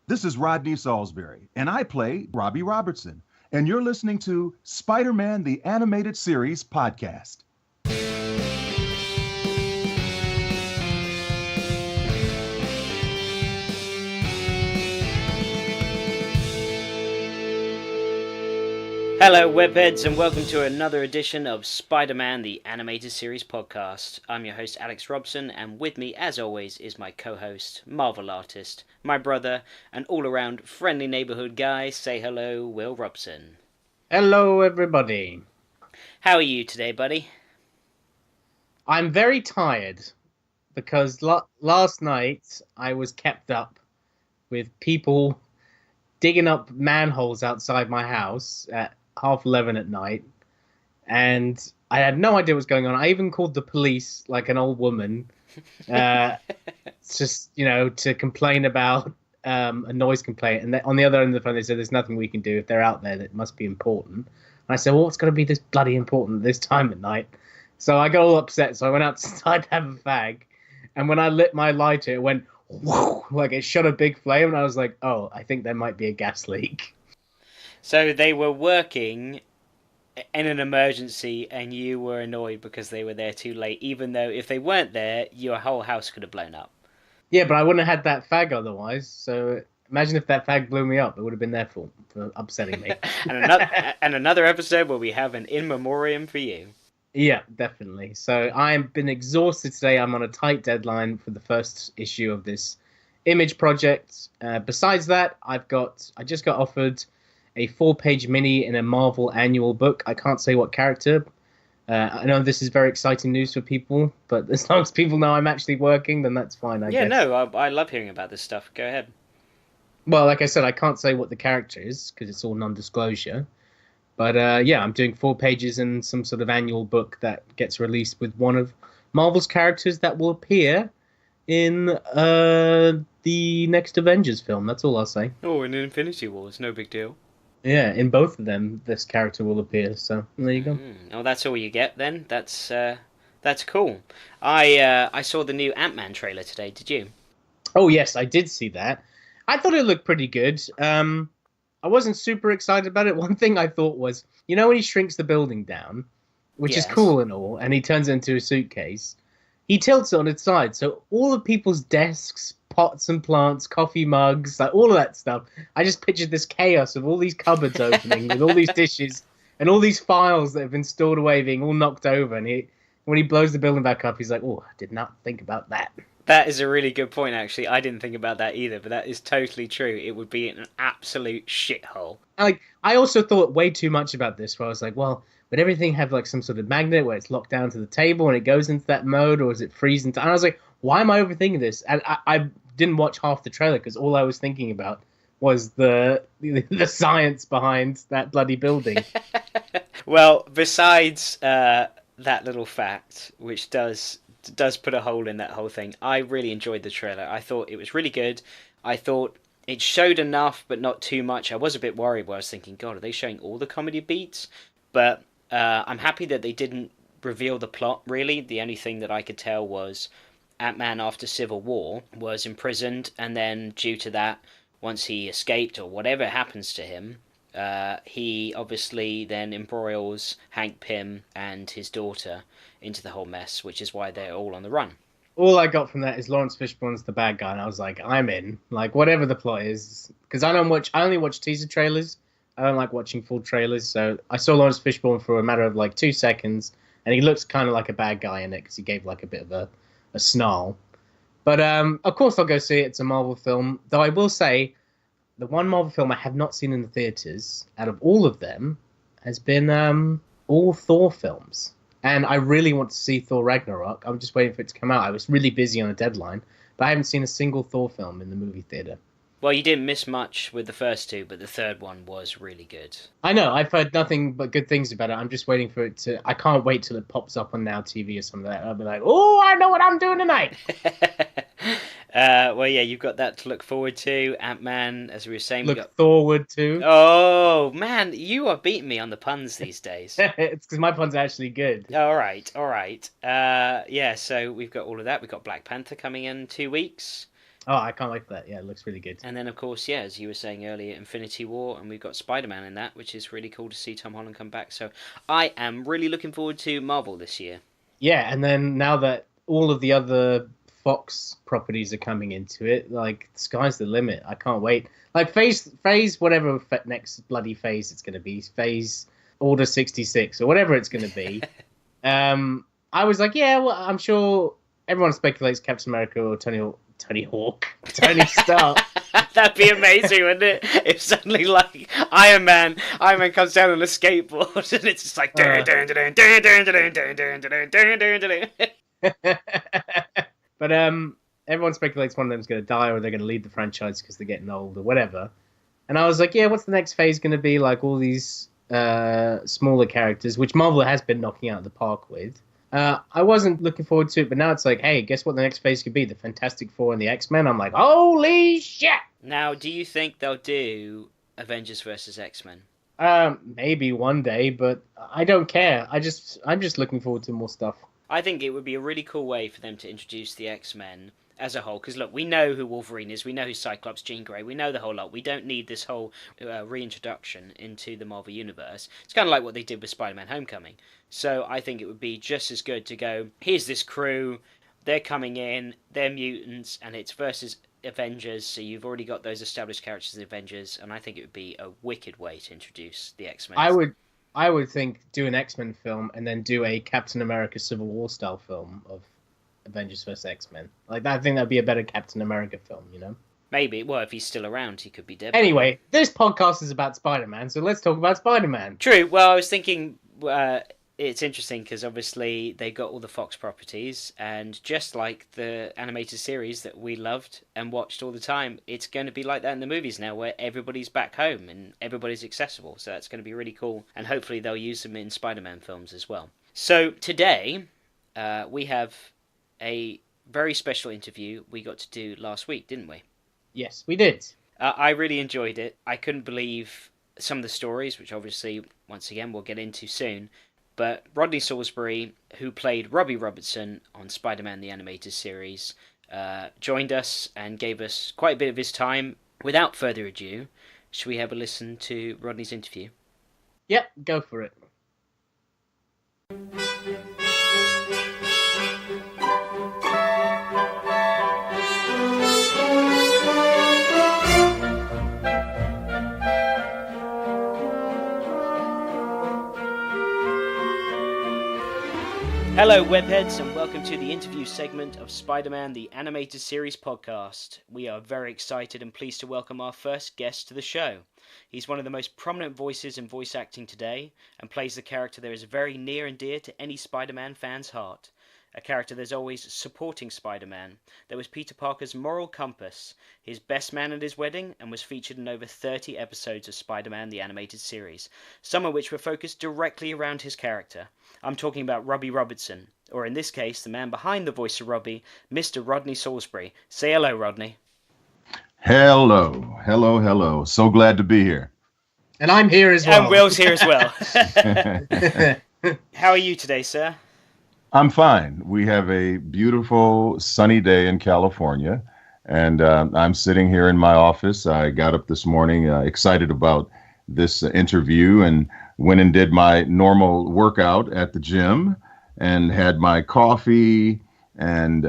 This is Rodney Saulsberry, and I play Robbie Robertson. And you're listening to Spider-Man the Animated Series podcast. Hello webheads, and welcome to another edition of Spider-Man the Animated Series podcast. I'm your host Alex Robson, and with me as always is my co-host, Marvel artist, my brother, and all-around friendly neighborhood guy. Say hello, Will Robson. Hello everybody. How are you today, buddy? I'm very tired because last night I was kept up with people digging up manholes outside my house at 11:30 at night, and I had no idea what was going on. I even called the police like an old woman, just to complain about a noise complaint. And on the other end of the phone, they said there's nothing we can do if they're out there. That must be important. And I said, well, what's going to be this bloody important this time at night? So I got all upset. So I went outside to have a fag, and when I lit my lighter, it went whoo, like it shot a big flame, and I was like, oh, I think there might be a gas leak. So they were working in an emergency, and you were annoyed because they were there too late, even though if they weren't there, your whole house could have blown up. Yeah, but I wouldn't have had that fag otherwise, so imagine if that fag blew me up. It would have been their fault for upsetting me. and another episode where we have an in memoriam for you. Yeah, definitely. So I've been exhausted today. I'm on a tight deadline for the first issue of this Image project. Besides that, I just got offered a 4-page mini in a Marvel annual book. I can't say what character. I know this is very exciting news for people, but as long as people know I'm actually working, then that's fine, I guess. No, I love hearing about this stuff. Go ahead. Well, like I said, I can't say what the character is, because it's all non-disclosure. But I'm doing 4 pages in some sort of annual book that gets released with one of Marvel's characters that will appear in the next Avengers film. That's all I'll say. Oh, in Infinity Wars, no big deal. Yeah, in both of them, this character will appear. So there you go. Oh, that's all you get then. That's cool. I saw the new Ant-Man trailer today. Did you? Oh yes, I did see that. I thought it looked pretty good. I wasn't super excited about it. One thing I thought was, when he shrinks the building down, which is cool and all, and he turns it into a suitcase, he tilts it on its side. So all of people's desks, pots and plants, coffee mugs, like all of that stuff, I just pictured this chaos of all these cupboards opening with all these dishes and all these files that have been stored away being all knocked over. And when he blows the building back up, he's like, oh, I did not think about that. That is a really good point, actually. I didn't think about that either, but that is totally true. It would be an absolute shithole. I also thought way too much about this, where I was like, well, would everything have like some sort of magnet where it's locked down to the table and it goes into that mode, or is it freezing? And I was like, why am I overthinking this? And I didn't watch half the trailer because all I was thinking about was the science behind that bloody building. Well, besides that little fact, which does put a hole in that whole thing, I really enjoyed the trailer. I thought it was really good. I thought it showed enough, but not too much. I was a bit worried where I was thinking, God, are they showing all the comedy beats? But I'm happy that they didn't reveal the plot, really. The only thing that I could tell was Ant-Man after Civil War was imprisoned, and then due to that, once he escaped or whatever happens to him, he obviously then embroils Hank Pym and his daughter into the whole mess, which is why they're all on the run. All I got from that is Lawrence Fishburne's the bad guy, and I was like, I'm in. Like, whatever the plot is. Because I only watch teaser trailers. I don't like watching full trailers, so I saw Lawrence Fishburne for a matter of like 2 seconds, and he looks kind of like a bad guy in it, because he gave like a bit of a snarl. But of course I'll go see it. It's a Marvel film. Though I will say, the one Marvel film I have not seen in the theaters, out of all of them, has been all Thor films. And I really want to see Thor Ragnarok. I'm just waiting for it to come out. I was really busy on a deadline, but I haven't seen a single Thor film in the movie theater. Well, you didn't miss much with the first two, but the third one was really good. I know. I've heard nothing but good things about it. I'm just waiting for it to... I can't wait till it pops up on Now TV or something like that. I'll be like, oh, I know what I'm doing tonight. Well, yeah, you've got that to look forward to. Ant-Man, as we were saying. Look forward to. Oh, man, you are beating me on the puns these days. It's because my puns are actually good. All right. Yeah, so we've got all of that. We've got Black Panther coming in 2 weeks. Oh, I can't wait for that. Yeah, it looks really good. And then, of course, yeah, as you were saying earlier, Infinity War, and we've got Spider-Man in that, which is really cool to see Tom Holland come back. So I am really looking forward to Marvel this year. Yeah, and then now that all of the other Fox properties are coming into it, like, the sky's the limit. I can't wait. Like, phase whatever next bloody phase it's going to be, phase Order 66, or whatever it's going to be. I was like, yeah, well, I'm sure everyone speculates Captain America or Tony Stark. That'd be amazing, wouldn't it? If suddenly, like, Iron Man comes down on a skateboard and it's just like... But everyone speculates one of them's going to die or they're going to leave the franchise because they're getting old or whatever. And I was like, yeah, what's the next phase going to be? Like, all these smaller characters, which Marvel has been knocking out of the park with. I wasn't looking forward to it, but now it's like, hey, guess what the next phase could be? The Fantastic Four and the X-Men. I'm like, holy shit! Now, do you think they'll do Avengers vs. X-Men? Maybe one day, but I don't care. I'm just looking forward to more stuff. I think it would be a really cool way for them to introduce the X-Men as a whole, because look, we know who Wolverine is, we know who Cyclops, Jean Grey, we know the whole lot. We don't need this whole reintroduction into the Marvel Universe. It's kind of like what they did with Spider-Man Homecoming. So I think it would be just as good to go, here's this crew, they're coming in, they're mutants, and it's versus Avengers, so you've already got those established characters in Avengers, and I think it would be a wicked way to introduce the X-Men. I would think do an X-Men film and then do a Captain America Civil War style film of Avengers vs. X-Men. Like, I think that'd be a better Captain America film, you know? Maybe. Well, if he's still around, he could be dead. Anyway, this podcast is about Spider-Man, so let's talk about Spider-Man. True. Well, I was thinking it's interesting because obviously they got all the Fox properties, and just like the animated series that we loved and watched all the time, it's going to be like that in the movies now, where everybody's back home and everybody's accessible. So that's going to be really cool, and hopefully they'll use them in Spider-Man films as well. So today we have a very special interview we got to do last week, didn't we? Yes, we did. I really enjoyed it. I couldn't believe some of the stories, which obviously, once again, we'll get into soon. But Rodney Saulsberry, who played Robbie Robertson on Spider-Man the Animated Series, joined us and gave us quite a bit of his time. Without further ado, should we have a listen to Rodney's interview? Yep, go for it. Hello webheads, and welcome to the interview segment of Spider-Man the Animated Series podcast. We are very excited and pleased to welcome our first guest to the show. He's one of the most prominent voices in voice acting today, and plays the character that is very near and dear to any Spider-Man fan's heart. A character that's always supporting Spider-Man, that was Peter Parker's moral compass, his best man at his wedding, and was featured in over 30 episodes of Spider-Man the Animated Series, some of which were focused directly around his character. I'm talking about Robbie Robertson, or in this case, the man behind the voice of Robbie, Mr. Rodney Saulsberry. Say hello, Rodney. Hello. So glad to be here. And I'm here as well. And Will's here as well. How are you today, sir? I'm fine. We have a beautiful sunny day in California, and I'm sitting here in my office. I got up this morning excited about this interview and went and did my normal workout at the gym and had my coffee and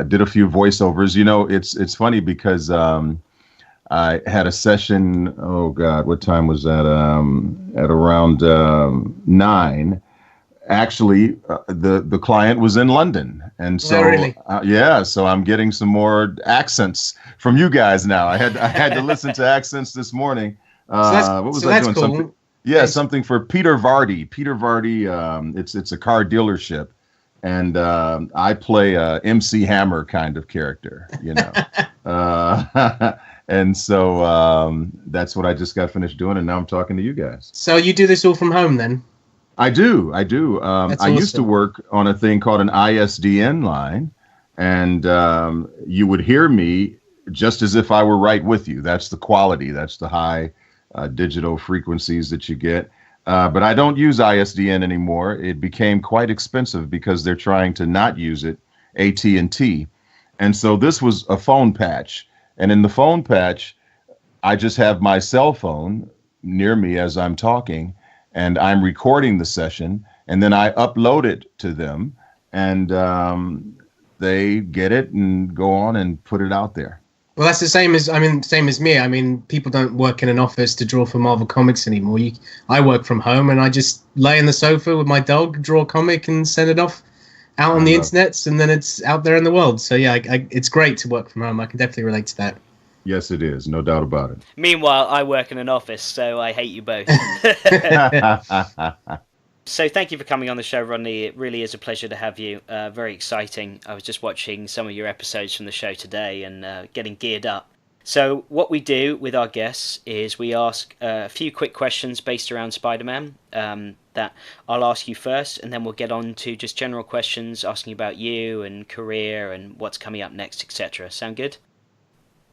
did a few voiceovers. You know, it's funny because I had a session, oh God, what time was that? At around 9. Actually, the client was in London, and so really? So I'm getting some more accents from you guys now. I had to listen to accents this morning. What was I doing? Cool. Something for Peter Vardy. Peter Vardy. It's a car dealership, and I play a MC Hammer kind of character, you know. And so that's what I just got finished doing, and now I'm talking to you guys. So you do this all from home, then? I do. I used to awesome. work on a thing called an ISDN line, and you would hear me just as if I were right with you. That's the quality. That's the high digital frequencies that you get. But I don't use ISDN anymore. It became quite expensive because they're trying to not use it, AT&T. And so this was a phone patch. And in the phone patch, I just have my cell phone near me as I'm talking, and I'm recording the session, and then I upload it to them, and they get it and go on and put it out there. Well, that's the same as me. I mean, people don't work in an office to draw for Marvel Comics anymore. I work from home, and I just lay on the sofa with my dog, draw a comic, and send it off out on the internet, and then it's out there in the world. So yeah, it's great to work from home. I can definitely relate to that. Yes, it is. No doubt about it. Meanwhile, I work in an office, so I hate you both. So thank you for coming on the show, Rodney. It really is a pleasure to have you. Very exciting. I was just watching some of your episodes from the show today and getting geared up. So what we do with our guests is we ask a few quick questions based around Spider-Man that I'll ask you first, and then we'll get on to just general questions asking about you and career and what's coming up next, etc. Sound good?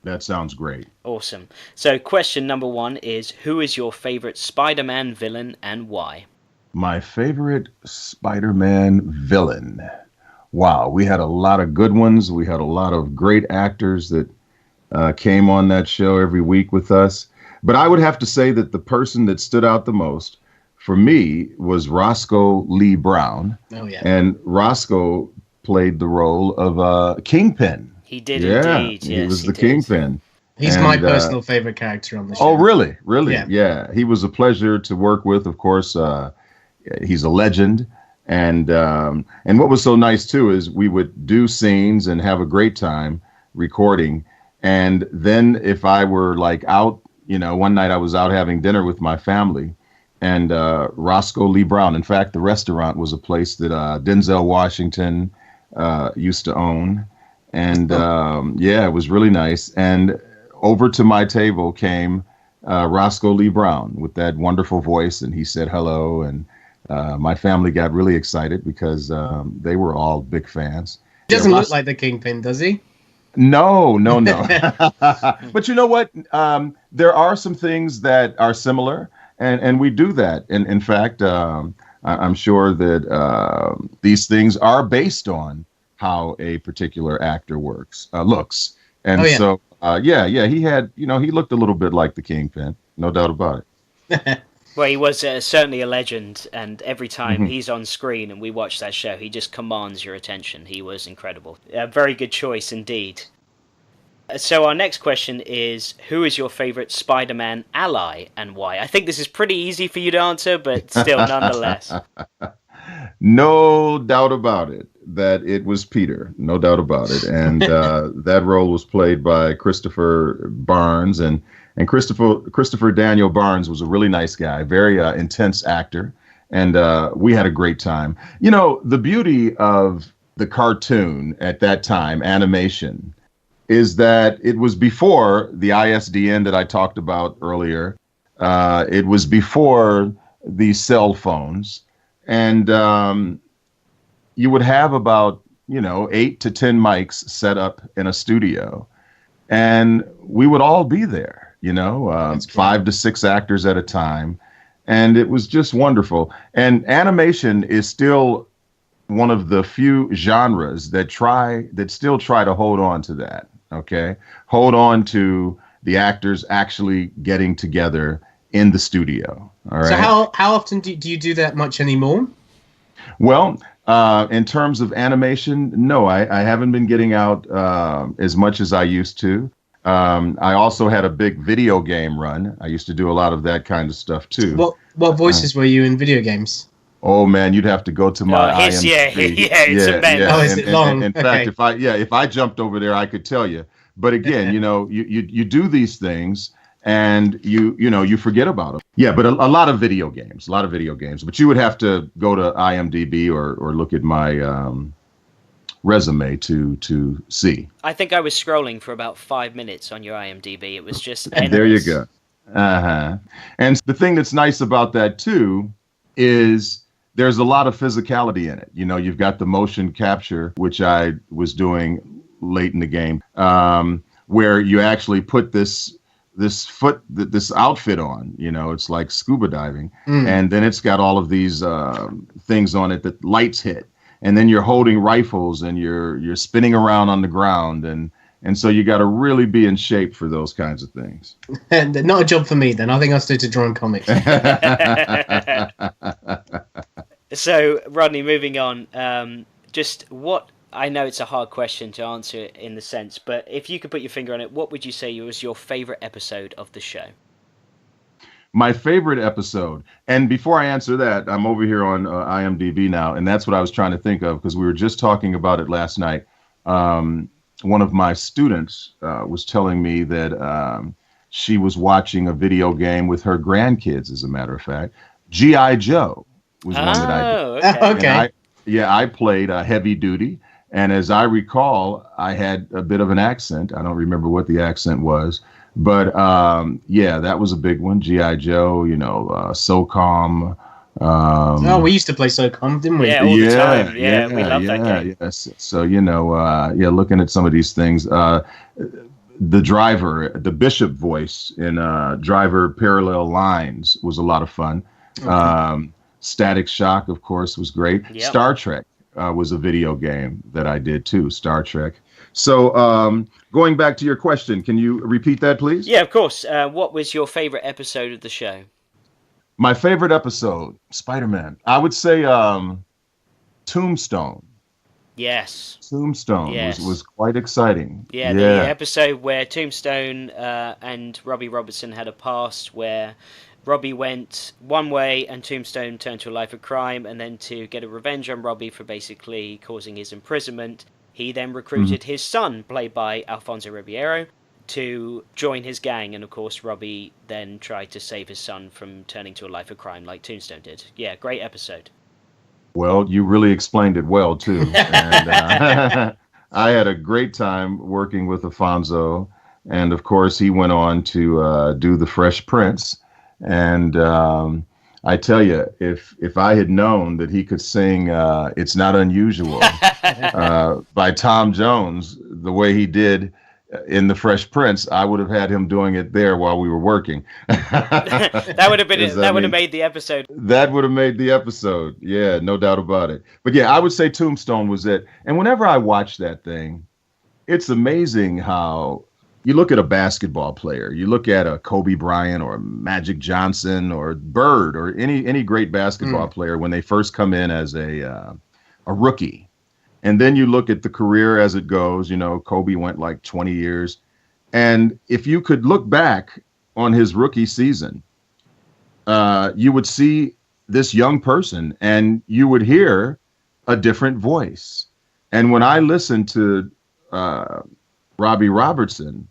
That sounds great. Awesome. So question number 1 is, who is your favorite Spider-Man villain and why? My favorite Spider-Man villain. Wow, we had a lot of good ones. We had a lot of great actors that came on that show every week with us. But I would have to say that the person that stood out the most for me was Roscoe Lee Browne. Oh, yeah. And Roscoe played the role of Kingpin. He did indeed. He yes, was the did. Kingpin. He's my personal favorite character on the show. Oh, really? Really? Yeah. Yeah. He was a pleasure to work with, of course. He's a legend. And what was so nice, too, is we would do scenes and have a great time recording. And then if I were like out, one night I was out having dinner with my family, and Roscoe Lee Browne, in fact, the restaurant was a place that Denzel Washington used to own. And it was really nice. And over to my table came Roscoe Lee Browne with that wonderful voice, and he said hello. And my family got really excited because they were all big fans. He doesn't look like the Kingpin, does he? No. But you know what? There are some things that are similar, and we do that. And in fact, I'm sure that these things are based on how a particular actor looks. And so, he had, he looked a little bit like the Kingpin, no doubt about it. Well, he was certainly a legend, and every time he's on screen and we watch that show, he just commands your attention. He was incredible. A very good choice indeed. So our next question is, who is your favorite Spider-Man ally and why? I think this is pretty easy for you to answer, but still, nonetheless. No doubt about it that it was Peter. No doubt about it. And that role was played by Christopher Barnes. And Christopher Daniel Barnes was a really nice guy, very intense actor. And we had a great time. The beauty of the cartoon at that time, animation, is that it was before the ISDN that I talked about earlier. It was before the cell phones. And you would have about, 8 to 10 mics set up in a studio. And we would all be there, 5 to 6 actors at a time. And it was just wonderful. And animation is still one of the few genres that still try to hold on to that. Okay. Hold on to the actors actually getting together in the studio. All right. So how often do you do that much anymore? Well, in terms of animation, no, I haven't been getting out as much as I used to. I also had a big video game run. I used to do a lot of that kind of stuff too. What voices were you in video games? Oh man, you'd have to go to my IMDb. It's immense. Oh, is it long? In fact, if I jumped over there, I could tell you. But again, you do these things and you forget about them. Yeah, but a lot of video games. But you would have to go to IMDb or look at my resume to see. I think I was scrolling for about 5 minutes on your IMDb. It was just endless. There you go. And the thing that's nice about that too is there's a lot of physicality in it. You've got the motion capture, which I was doing late in the game, where you actually put this outfit on. It's like scuba diving, and then it's got all of these things on it that lights hit, and then you're holding rifles and you're spinning around on the ground, and And so you got to really be in shape for those kinds of things. And not a job for me then. I think I'll stick to drawing comics. So, Rodney, moving on, just what, I know it's a hard question to answer in the sense, but if you could put your finger on it, what would you say was your favorite episode of the show? My favorite episode, and before I answer that, I'm over here on IMDb now, and that's what I was trying to think of because we were just talking about it last night. One of my students was telling me that she was watching a video game with her grandkids, as a matter of fact. G.I. Joe was one that I did. Okay. I played Heavy Duty, and as I recall, I had a bit of an accent. I don't remember what the accent was. But that was a big one. G.I. Joe, SOCOM. We used to play SOCOM, didn't we? Yeah, all the time. Yeah, we love that game. Yes. So, looking at some of these things, the driver, the Bishop voice in Driver Parallel Lines was a lot of fun. Okay. Static Shock, of course, was great. Yep. Star Trek was a video game that I did too, Star Trek. So, going back to your question, can you repeat that, please? Yeah, of course. What was your favorite episode of the show? My favorite episode, Spider-Man. I would say Tombstone. Yes. Tombstone was quite exciting. Yeah, the episode where Tombstone and Robbie Robertson had a past where Robbie went one way and Tombstone turned to a life of crime, and then to get a revenge on Robbie for basically causing his imprisonment, he then recruited his son, played by Alfonso Ribeiro, to join his gang, and of course Robbie then tried to save his son from turning to a life of crime like Tombstone did. Yeah, great episode. Well, you really explained it well, too. And I had a great time working with Alfonso, and of course he went on to do The Fresh Prince. And I tell you, if I had known that he could sing It's Not Unusual by Tom Jones the way he did in The Fresh Prince, I would have had him doing it there while we were working. That would have been it. That would have made the episode. That would have made the episode. Yeah, no doubt about it. But yeah, I would say Tombstone was it. And whenever I watch that thing, it's amazing how you look at a basketball player, you look at a Kobe Bryant or Magic Johnson or Bird or any great basketball player when they first come in as a rookie. And then you look at the career as it goes. Kobe went like 20 years. And if you could look back on his rookie season, you would see this young person and you would hear a different voice. And when I listen to Robbie Robertson,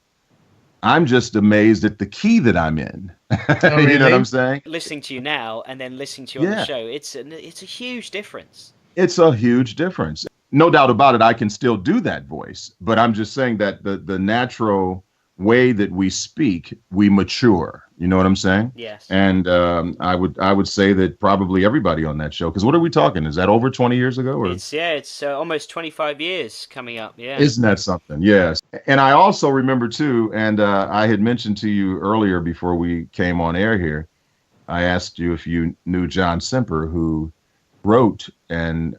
I'm just amazed at the key that I'm in. Oh, really? You know what I'm saying? Listening to you now and then listening to you on the show, it's a huge difference. It's a huge difference. No doubt about it, I can still do that voice, but I'm just saying that the natural way that we speak, we mature. You know what I'm saying? Yes. And I would say that probably everybody on that show, because what are we talking? Is that over 20 years ago? Or? It's almost 25 years coming up. Yeah. Isn't that something? Yes. And I also remember too, and I had mentioned to you earlier before we came on air here, I asked you if you knew John Semper, who wrote and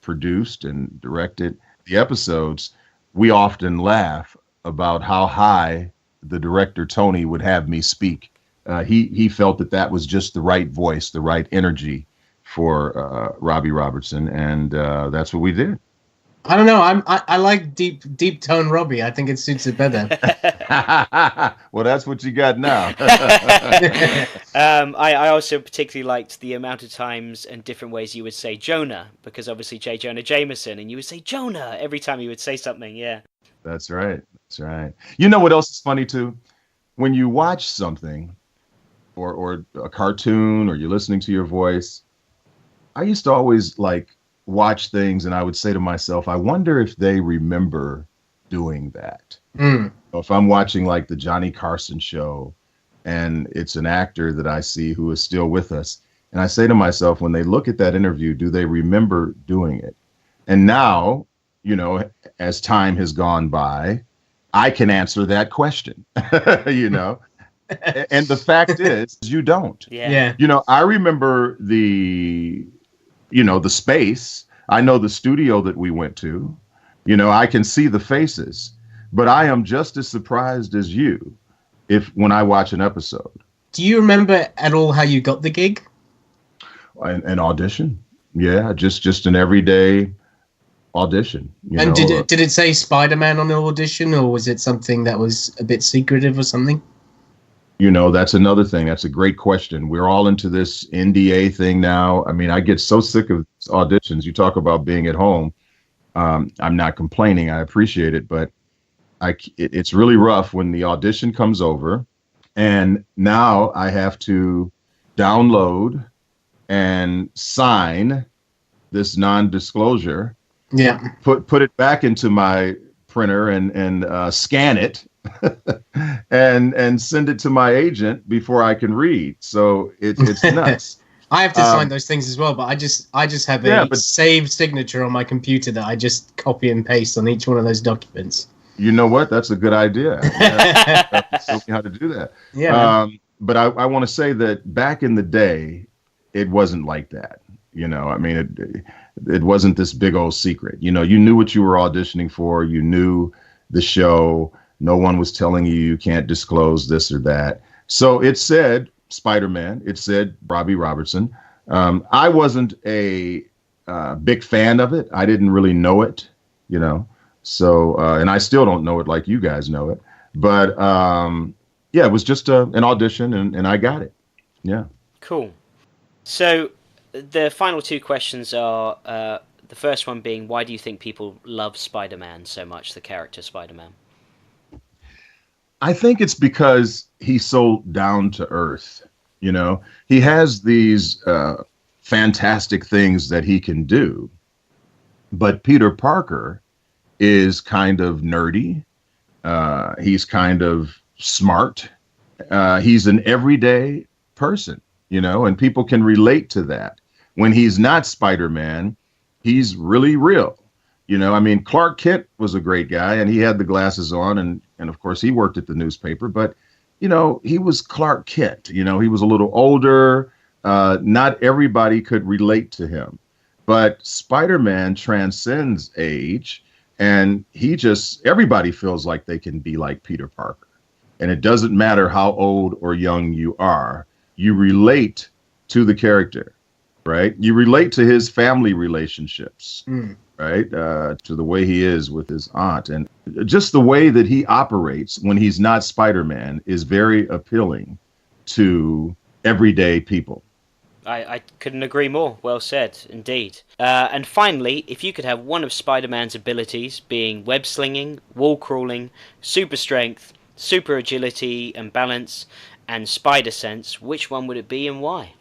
produced and directed the episodes. We often laugh about how high the director Tony would have me speak. He felt that was just the right voice, the right energy for Robbie Robertson, and that's what we did. I don't know. I like deep tone Robbie. I think it suits it better. Well, that's what you got now. I also particularly liked the amount of times and different ways you would say Jonah, because obviously J. Jonah Jameson, and you would say Jonah every time you would say something. Yeah. That's right. That's right. You know what else is funny too? When you watch something or a cartoon or you're listening to your voice, I used to always watch things and I would say to myself, I wonder if they remember doing that. If I'm watching the Johnny Carson show and it's an actor that I see who is still with us, and I say to myself, when they look at that interview, do they remember doing it? And now, as time has gone by, I can answer that question, And the fact is, you don't. Yeah. I remember the space. I know the studio that we went to. I can see the faces. but I am just as surprised as you when I watch an episode. Do you remember at all how you got the gig? An audition. Yeah, just an everyday audition. And did it say Spider-Man on the audition, or was it something that was a bit secretive or something? That's another thing. That's a great question. We're all into this NDA thing now. I mean, I get so sick of auditions. You talk about being at home. I'm not complaining. I appreciate it, but it's really rough when the audition comes over, and now I have to download and sign this non-disclosure. Yeah. Put it back into my printer and scan it and send it to my agent before I can read. So it's nuts. I have to sign those things as well, but I just have a saved signature on my computer that I just copy and paste on each one of those documents. You know what? That's a good idea. Show me how to do that. Yeah. But I want to say that back in the day, it wasn't like that. I mean, it wasn't this big old secret. You knew what you were auditioning for. You knew the show. No one was telling you can't disclose this or that. So it said Spider-Man. It said Robbie Robertson. I wasn't a big fan of it. I didn't really know it, So, and I still don't know it like you guys know it. But it was just an audition, and I got it. Yeah. Cool. So the final two questions are, the first one being, why do you think people love Spider-Man so much, the character Spider-Man? I think it's because he's so down to earth. He has these fantastic things that he can do. But Peter Parker is kind of nerdy. He's kind of smart. He's an everyday person, and people can relate to that. When he's not Spider-Man, he's really real. I mean, Clark Kent was a great guy, and he had the glasses on, and of course he worked at the newspaper, but he was Clark Kent. He was a little older. Not everybody could relate to him, but Spider-Man transcends age, and everybody feels like they can be like Peter Parker. And it doesn't matter how old or young you are, you relate to the character, right? You relate to his family relationships, right? To the way he is with his aunt, and just the way that he operates when he's not Spider-Man is very appealing to everyday people. I couldn't agree more. Well said, indeed. And finally, if you could have one of Spider-Man's abilities, being web slinging, wall crawling, super strength, super agility and balance, and spider sense, which one would it be and why?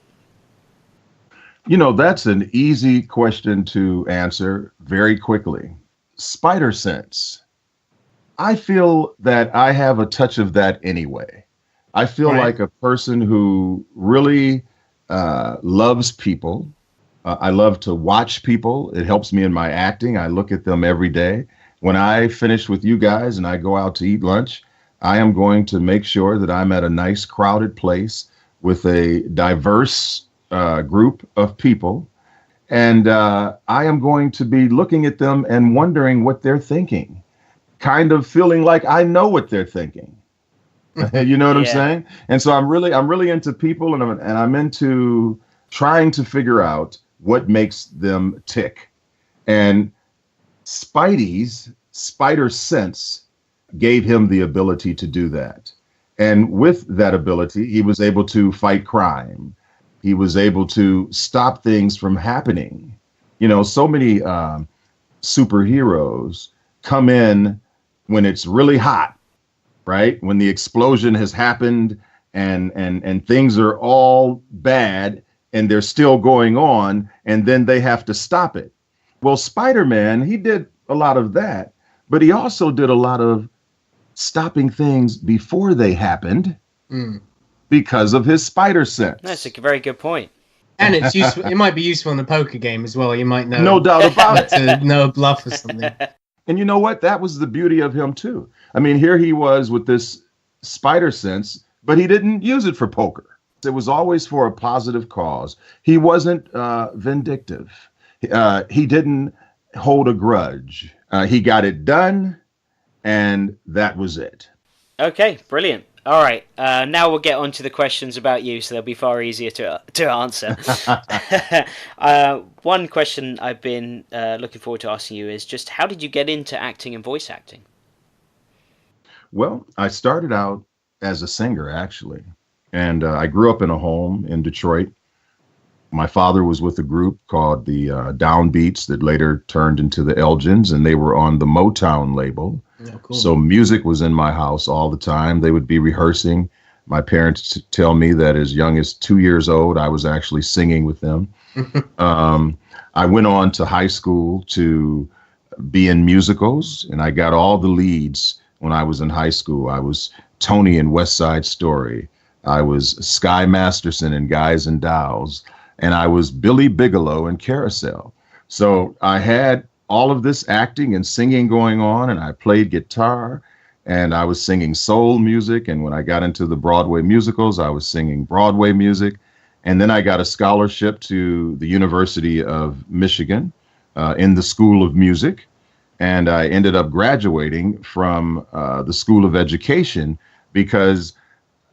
That's an easy question to answer very quickly. Spider sense. I feel that I have a touch of that anyway. I feel like a person who really loves people. I love to watch people. It helps me in my acting. I look at them every day. When I finish with you guys and I go out to eat lunch, I am going to make sure that I'm at a nice crowded place with a diverse group of people. And I am going to be looking at them and wondering what they're thinking, kind of feeling like I know what they're thinking. You know what I'm saying? And so I'm really into people, and I'm into trying to figure out what makes them tick. And Spidey's spider sense gave him the ability to do that. And with that ability, he was able to fight crime. He was able to stop things from happening. So many superheroes come in when it's really hot, right? When the explosion has happened and things are all bad and they're still going on, and then they have to stop it. Well, Spider-Man, he did a lot of that, but he also did a lot of stopping things before they happened because of his spider sense. That's a very good point. And it's useful. It might be useful in the poker game as well. You might know. No doubt about it. To know a bluff or something. And you know what? That was the beauty of him too. I mean, here he was with this spider sense, but he didn't use it for poker. It was always for a positive cause. He wasn't vindictive. He didn't hold a grudge. He got it done. And that was it. Okay, brilliant. All right, now we'll get on to the questions about you, so they'll be far easier to answer. One question I've been looking forward to asking you is just how did you get into acting and voice acting? Well, I started out as a singer, actually. And I grew up in a home in Detroit. My father was with a group called the Downbeats that later turned into the Elgins, and they were on the Motown label. Oh, cool. So music was in my house all the time. They would be rehearsing. My parents tell me that as young as 2 years old, I was actually singing with them. I went on to high school to be in musicals, and I got all the leads when I was in high school. I was Tony in West Side Story. I was Sky Masterson in Guys and Dolls. And I was Billy Bigelow in Carousel. So I had all of this acting and singing going on, and I played guitar, and I was singing soul music. And when I got into the Broadway musicals, I was singing Broadway music. And then I got a scholarship to the University of Michigan in the School of Music. And I ended up graduating from the School of Education because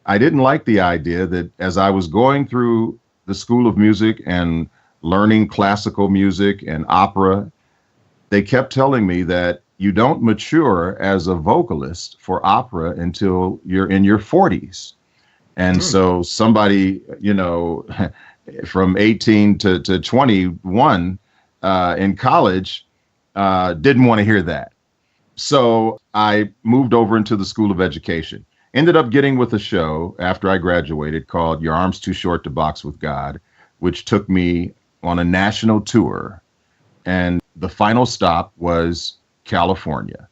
I didn't like the idea that as I was going through the School of Music and learning classical music and opera, they kept telling me that you don't mature as a vocalist for opera until you're in your 40s. And so somebody, from 18 to 21 in college didn't want to hear that. So I moved over into the School of Education. Ended up getting with a show after I graduated called Your Arm's Too Short to Box with God, which took me on a national tour. And the final stop was California.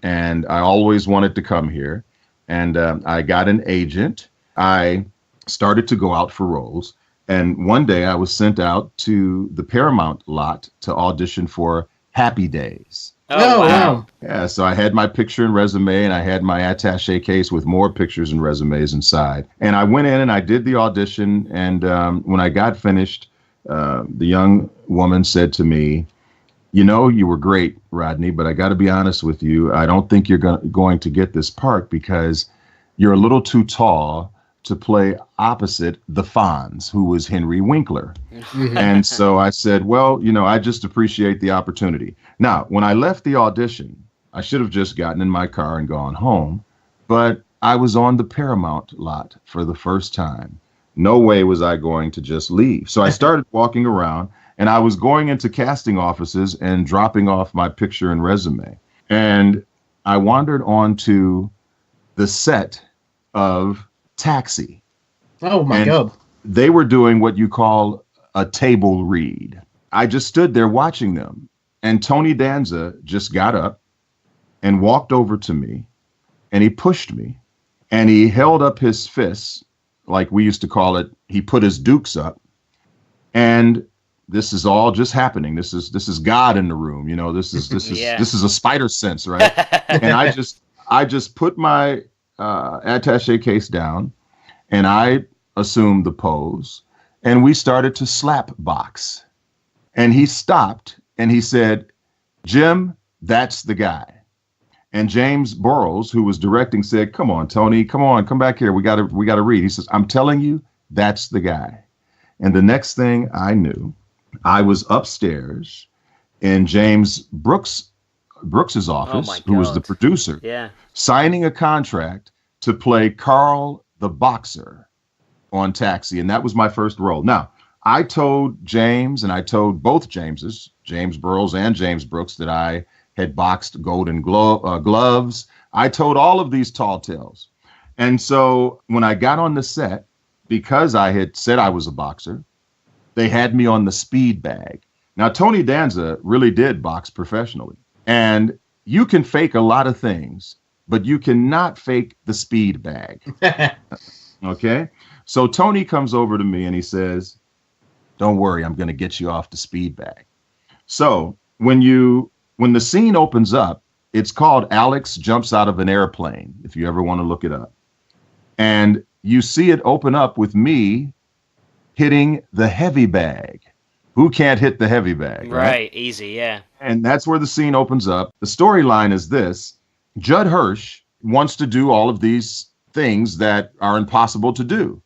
And I always wanted to come here. And I got an agent. I started to go out for roles. And one day I was sent out to the Paramount lot to audition for Happy Days. Oh, wow. Yeah, so I had my picture and resume, and I had my attache case with more pictures and resumes inside. And I went in and I did the audition. And when I got finished, the young woman said to me, you were great, Rodney, but I got to be honest with you. I don't think you're going to get this part because you're a little too tall to play opposite the Fonz, who was Henry Winkler. And so I said, well, I just appreciate the opportunity. Now, when I left the audition, I should have just gotten in my car and gone home, but I was on the Paramount lot for the first time. No way was I going to just leave. So I started walking around, and I was going into casting offices and dropping off my picture and resume. And I wandered onto the set of Taxi. Oh my God. They were doing what you call a table read. I just stood there watching them. And Tony Danza just got up and walked over to me, and he pushed me, and he held up his fists, like we used to call it. He put his dukes up, and this is all just happening. This is God in the room. This is a spider sense, right? And I just put my attache case down, and I assumed the pose, and we started to slap box. And he stopped and he said, Jim, that's the guy. And James Burrows, who was directing, said, come on, Tony, come back here. We gotta read. He says, I'm telling you, that's the guy. And the next thing I knew, I was upstairs in James Brooks's office, who was the producer, signing a contract to play Carl the Boxer on Taxi. And that was my first role. Now, I told James, and I told both Jameses, James Burrows and James Brooks, that I had boxed Golden Gloves. I told all of these tall tales. And so when I got on the set, because I had said I was a boxer, they had me on the speed bag. Now, Tony Danza really did box professionally. And you can fake a lot of things, but you cannot fake the speed bag. Okay? So Tony comes over to me and he says, don't worry, I'm going to get you off the speed bag. So when the scene opens up, it's called Alex Jumps Out of an Airplane, if you ever want to look it up. And you see it open up with me hitting the heavy bag. Who can't hit the heavy bag? Right, easy, yeah. And that's where the scene opens up. The storyline is this. Judd Hirsch wants to do all of these things that are impossible to do.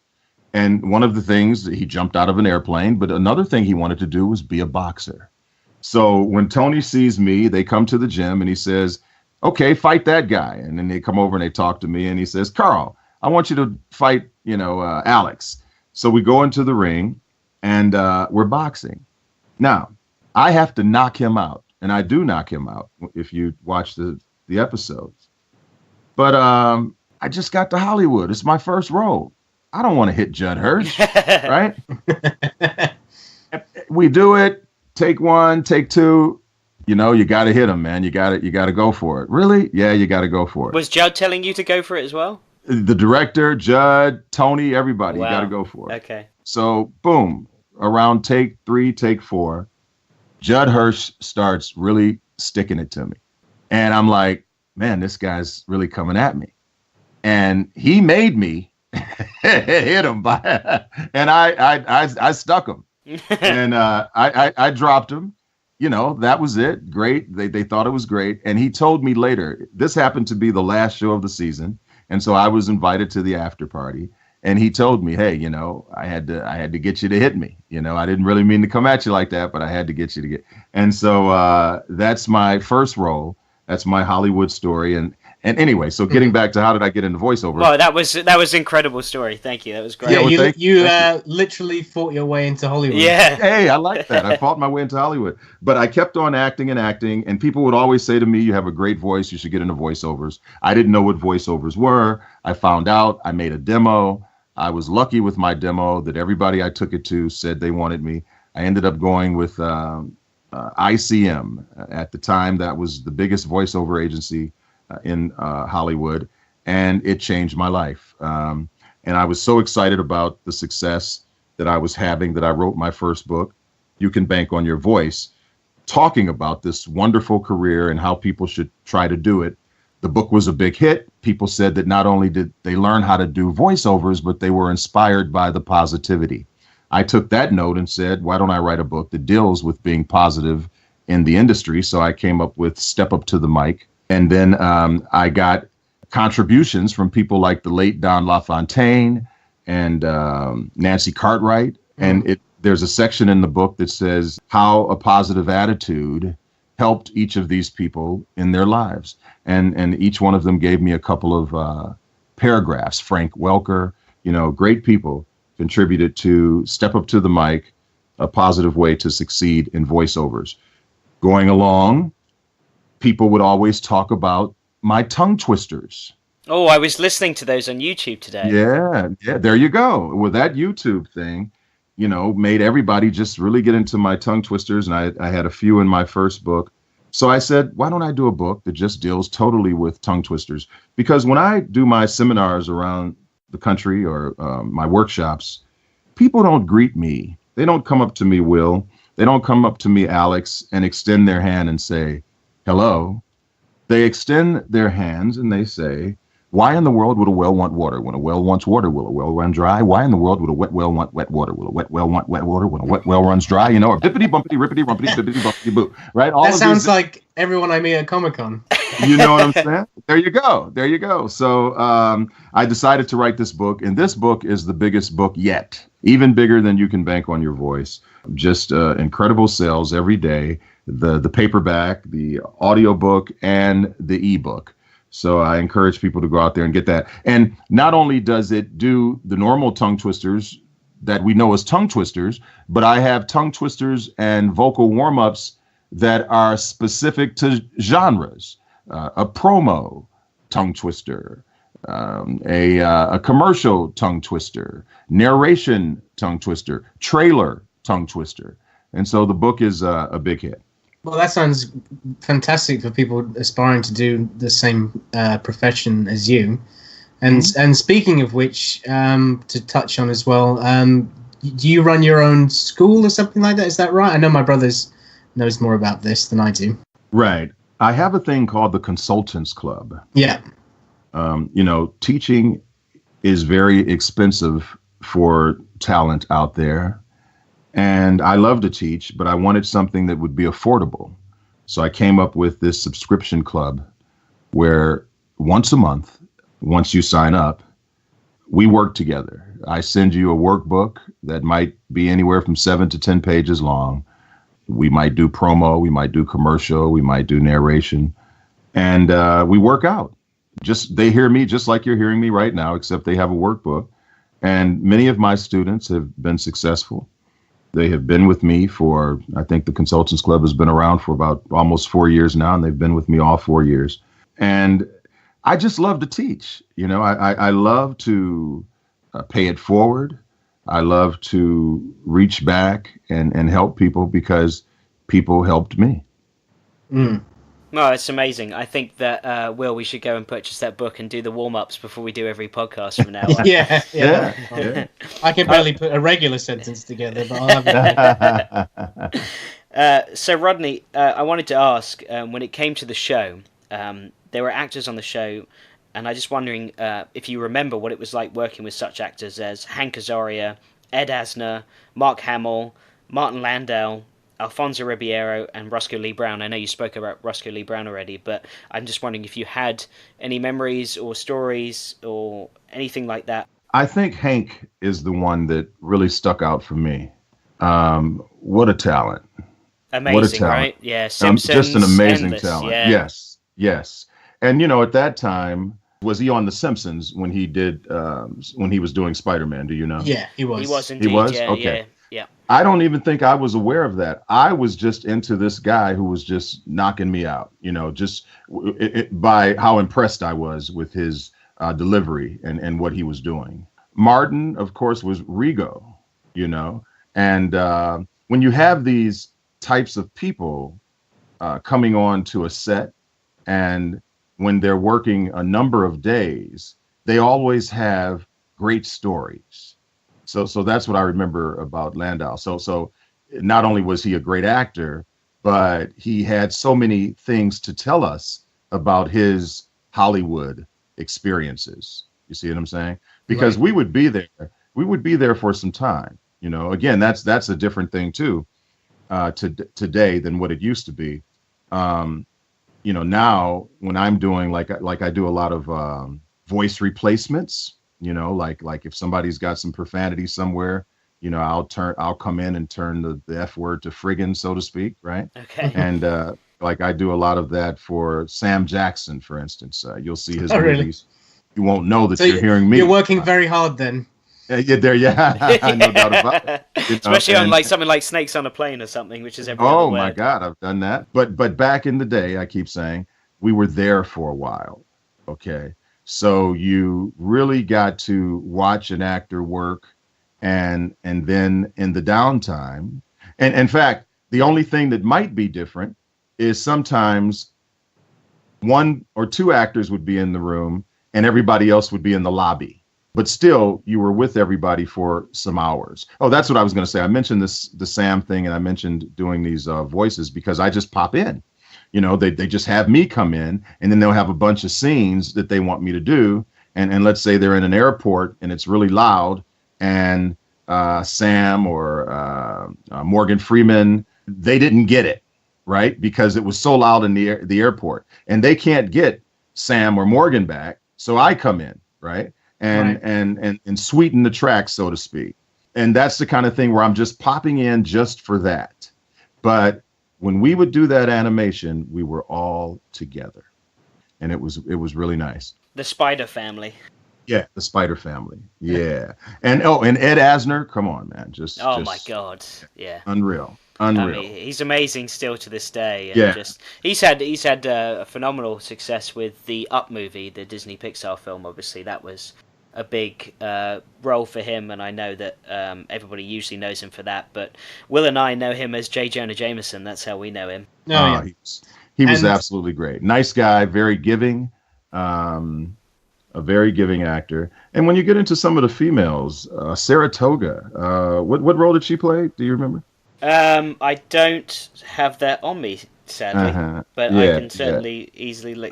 And one of the things, he jumped out of an airplane, but another thing he wanted to do was be a boxer. So when Tony sees me, they come to the gym and he says, okay, fight that guy. And then they come over and they talk to me and he says, Carl, I want you to fight, Alex. So we go into the ring and we're boxing. Now, I have to knock him out, and I do knock him out if you watch the episodes. But I just got to Hollywood. It's my first role. I don't want to hit Judd Hirsch, right? We do it. Take one, take two. You got to hit him, man. You got to go for it. Really? Yeah, you got to go for it. Was Judd telling you to go for it as well? The director, Judd, Tony, everybody, Wow. You got to go for it. Okay. So, boom, around take 3, take 4, Judd Hirsch starts really sticking it to me. And I'm like, man, this guy's really coming at me. And he made me hit him and I stuck him. And I dropped him. That was it. Great. They thought it was great. And he told me later, this happened to be the last show of the season. And so I was invited to the after party. And he told me, hey, I had to get you to hit me. I didn't really mean to come at you like that, but I had to get you to get. And so that's my first role. That's my Hollywood story. And anyway, so getting back to how did I get into voiceover? Well, that was an incredible story. Thank you. That was great. Yeah, well, you literally fought your way into Hollywood. Yeah. Hey, I like that. I fought my way into Hollywood. But I kept on acting, and people would always say to me, you have a great voice, you should get into voiceovers. I didn't know what voiceovers were. I found out. I made a demo. I was lucky with my demo that everybody I took it to said they wanted me. I ended up going with ICM. At the time, that was the biggest voiceover agency in Hollywood, and it changed my life. And I was so excited about the success that I was having that I wrote my first book, You Can Bank on Your Voice, talking about this wonderful career and how people should try to do it. The book was a big hit. People said that not only did they learn how to do voiceovers, but they were inspired by the positivity. I took that note and said, why don't I write a book that deals with being positive in the industry? So I came up with Step Up to the Mic. And then I got contributions from people like the late Don LaFontaine and Nancy Cartwright. And there's a section in the book that says how a positive attitude helped each of these people in their lives. And each one of them gave me a couple of paragraphs. Frank Welker, great people contributed to Step Up to the Mic, a positive way to succeed in voiceovers. Going along, people would always talk about my tongue twisters. Oh, I was listening to those on YouTube today. Yeah, there you go. Well, that YouTube thing, made everybody just really get into my tongue twisters. And I had a few in my first book. So I said, why don't I do a book that just deals totally with tongue twisters? Because when I do my seminars around the country or my workshops, people don't greet me. They don't come up to me, Will. They don't come up to me, Alex, and extend their hand and say, hello. They extend their hands and they say, why in the world would a well want water? When a well wants water, will a well run dry? Why in the world would a wet well want wet water? Will a wet well want wet water when a wet well runs dry? Or bippity bumpity rippity rumpity bippity bumpity boo. Right? That sounds like everyone I meet at Comic-Con. You know what I'm saying? There you go. So I decided to write this book, and this book is the biggest book yet, even bigger than You Can Bank on Your Voice. Just incredible sales every day. The paperback, the audiobook, and the ebook. So I encourage people to go out there and get that. And not only does it do the normal tongue twisters that we know as tongue twisters, but I have tongue twisters and vocal warm-ups that are specific to genres. A promo tongue twister, a commercial tongue twister, narration tongue twister, trailer tongue twister. And so the book is a big hit. Well, that sounds fantastic for people aspiring to do the same profession as you. And and speaking of which, to touch on as well, do you run your own school or something like that? Is that right? I know my brother knows more about this than I do. Right. I have a thing called the Consultants Club. Yeah. Teaching is very expensive for talent out there. And I love to teach, but I wanted something that would be affordable. So I came up with this subscription club where once a month, once you sign up, we work together. I send you a workbook that might be anywhere from 7 to 10 pages long. We might do promo, we might do commercial, we might do narration, and we work out. They hear me just like you're hearing me right now, except they have a workbook. And many of my students have been successful. They have been with me for, I think the Consultants Club has been around for about almost 4 years now, and they've been with me all 4 years. And I just love to teach. I love to pay it forward. I love to reach back and help people because people helped me. Mm. No, it's amazing. I think that, Will, we should go and purchase that book and do the warm-ups before we do every podcast from now on. Yeah. I can barely put a regular sentence together, but I'll have it. So, Rodney, I wanted to ask, when it came to the show, there were actors on the show, and I'm just wondering if you remember what it was like working with such actors as Hank Azaria, Ed Asner, Mark Hamill, Martin Landau, Alfonso Ribeiro, and Roscoe Lee Browne. I know you spoke about Roscoe Lee Browne already, but I'm just wondering if you had any memories or stories or anything like that. I think Hank is the one that really stuck out for me. What a talent. Amazing, what a talent. Right? Yeah, Simpsons, just an amazing endless, talent. Yeah. Yes. And, at that time, was he on The Simpsons when he was doing Spider-Man? Do you know? Yeah, he was. He was indeed. He was? Yeah, Okay. Yeah. I don't even think I was aware of that. I was just into this guy who was just knocking me out, just by how impressed I was with his delivery and what he was doing. Martin, of course, was Rigo, and when you have these types of people coming on to a set, and when they're working a number of days, they always have great stories. So that's what I remember about Landau. So not only was he a great actor, but he had so many things to tell us about his Hollywood experiences. You see what I'm saying? Because Right. we would be there for some time. Again, that's a different thing too, today than what it used to be. Now when I'm doing like I do a lot of voice replacements, like if somebody's got some profanity somewhere, I'll come in and turn the F word to friggin', so to speak, right? Okay. And like I do a lot of that for Sam Jackson, for instance. You'll see his Really? movies. You won't know that So you're hearing me. You're working very hard then. Yeah, no doubt about it. Especially on and- like something like Snakes on a Plane or something, which is every Oh other my word. God, I've done that. But back in the day, I keep saying, we were there for a while. Okay. So you really got to watch an actor work and then in the downtime. And in fact, the only thing that might be different is sometimes 1 or 2 actors would be in the room and everybody else would be in the lobby. But still, you were with everybody for some hours. Oh, that's what I was going to say. I mentioned the Sam thing, and I mentioned doing these voices because I just pop in. They just have me come in, and then they'll have a bunch of scenes that they want me to do. And let's say they're in an airport, and it's really loud, and Sam or Morgan Freeman, they didn't get it, right? Because it was so loud in the airport. And they can't get Sam or Morgan back, so I come in, right? And sweeten the track, so to speak. And that's the kind of thing where I'm just popping in just for that. But when we would do that animation, we were all together. And it was really nice. The Spider Family. Yeah, the Spider Family. Yeah. And Ed Asner, come on, man. Oh my God. Yeah. Unreal. I mean, he's amazing still to this day. And Yeah. He's had a phenomenal success with the Up movie, the Disney Pixar film. Obviously, that was a big role for him, and I know that everybody usually knows him for that. But Will and I know him as J. Jonah Jameson. That's how we know him. Yeah. He was absolutely great. Nice guy, very giving, a very giving actor. And when you get into some of the females, Saratoga, what role did she play? Do you remember? I don't have that on me, sadly, but I can certainly easily look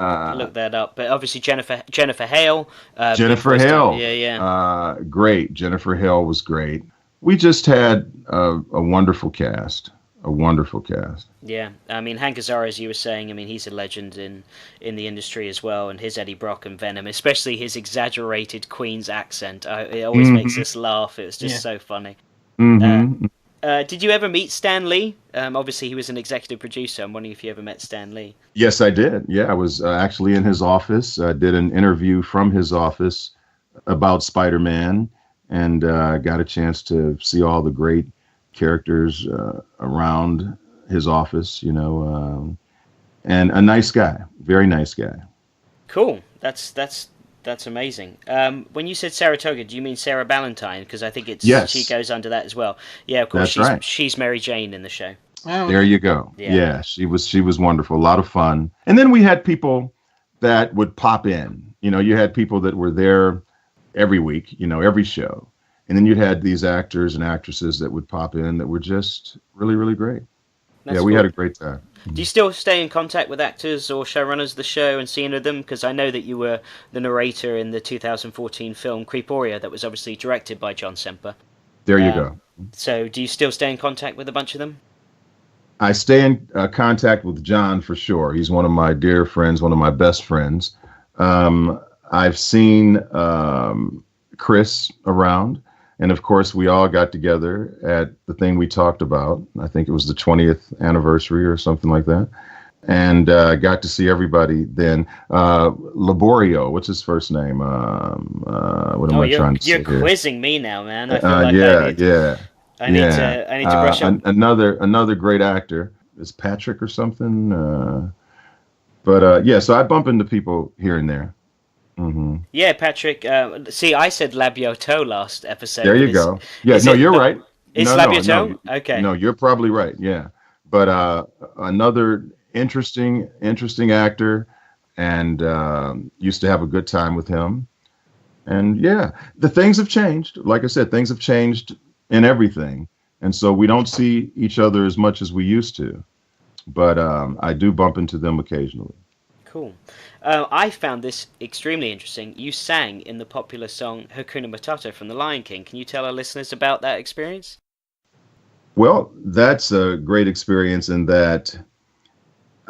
that up. But obviously Jennifer Hale. Jennifer Hale. Yeah. Great. Jennifer Hale was great. We just had a wonderful cast. a wonderful cast. Yeah, I mean Hank Azaria, as you were saying, I mean he's a legend in the industry as well, and his Eddie Brock and Venom, especially his exaggerated Queen's accent, it always makes us laugh. It was just so funny. Did you ever meet Stan Lee? Obviously, he was an executive producer. I'm wondering if you ever met Stan Lee. Yes, I did. Yeah, I was actually in his office. I did an interview from his office about Spider-Man, and got a chance to see all the great characters around his office, and a nice guy, very nice guy. Cool. That's amazing. When you said Saratoga, do you mean Sarah Ballantyne? Because I think she goes under that as well. Yeah, of course. She's Mary Jane in the show. Oh, there you go. Yeah, she was wonderful. A lot of fun. And then we had people that would pop in. You had people that were there every week, every show. And then you'd had these actors and actresses that would pop in that were just really, really great. That's we had a great time. Do you still stay in contact with actors or showrunners of the show and see any of them? Because I know that you were the narrator in the 2014 film Creeporia that was obviously directed by John Semper. There you go. So do you still stay in contact with a bunch of them? I stay in contact with John for sure. He's one of my dear friends, one of my best friends. I've seen Chris around. And of course, we all got together at the thing we talked about. I think it was the 20th anniversary or something like that. And got to see everybody then. Laborio, what's his first name? What am I trying to say? You're quizzing me now, man. I feel like I need to brush up. Another great actor is Patrick or something. So I bump into people here and there. Mm-hmm. Yeah, Patrick. See, I said Labioteau last episode. There you go. Yeah, you're right. It's Labioteau? No, okay. No, you're probably right. Yeah, but another interesting actor, and used to have a good time with him. And yeah, the things have changed. Like I said, things have changed in everything, and so we don't see each other as much as we used to. But I do bump into them occasionally. Cool. I found this extremely interesting. You sang in the popular song Hakuna Matata from The Lion King. Can you tell our listeners about that experience? Well, that's a great experience in that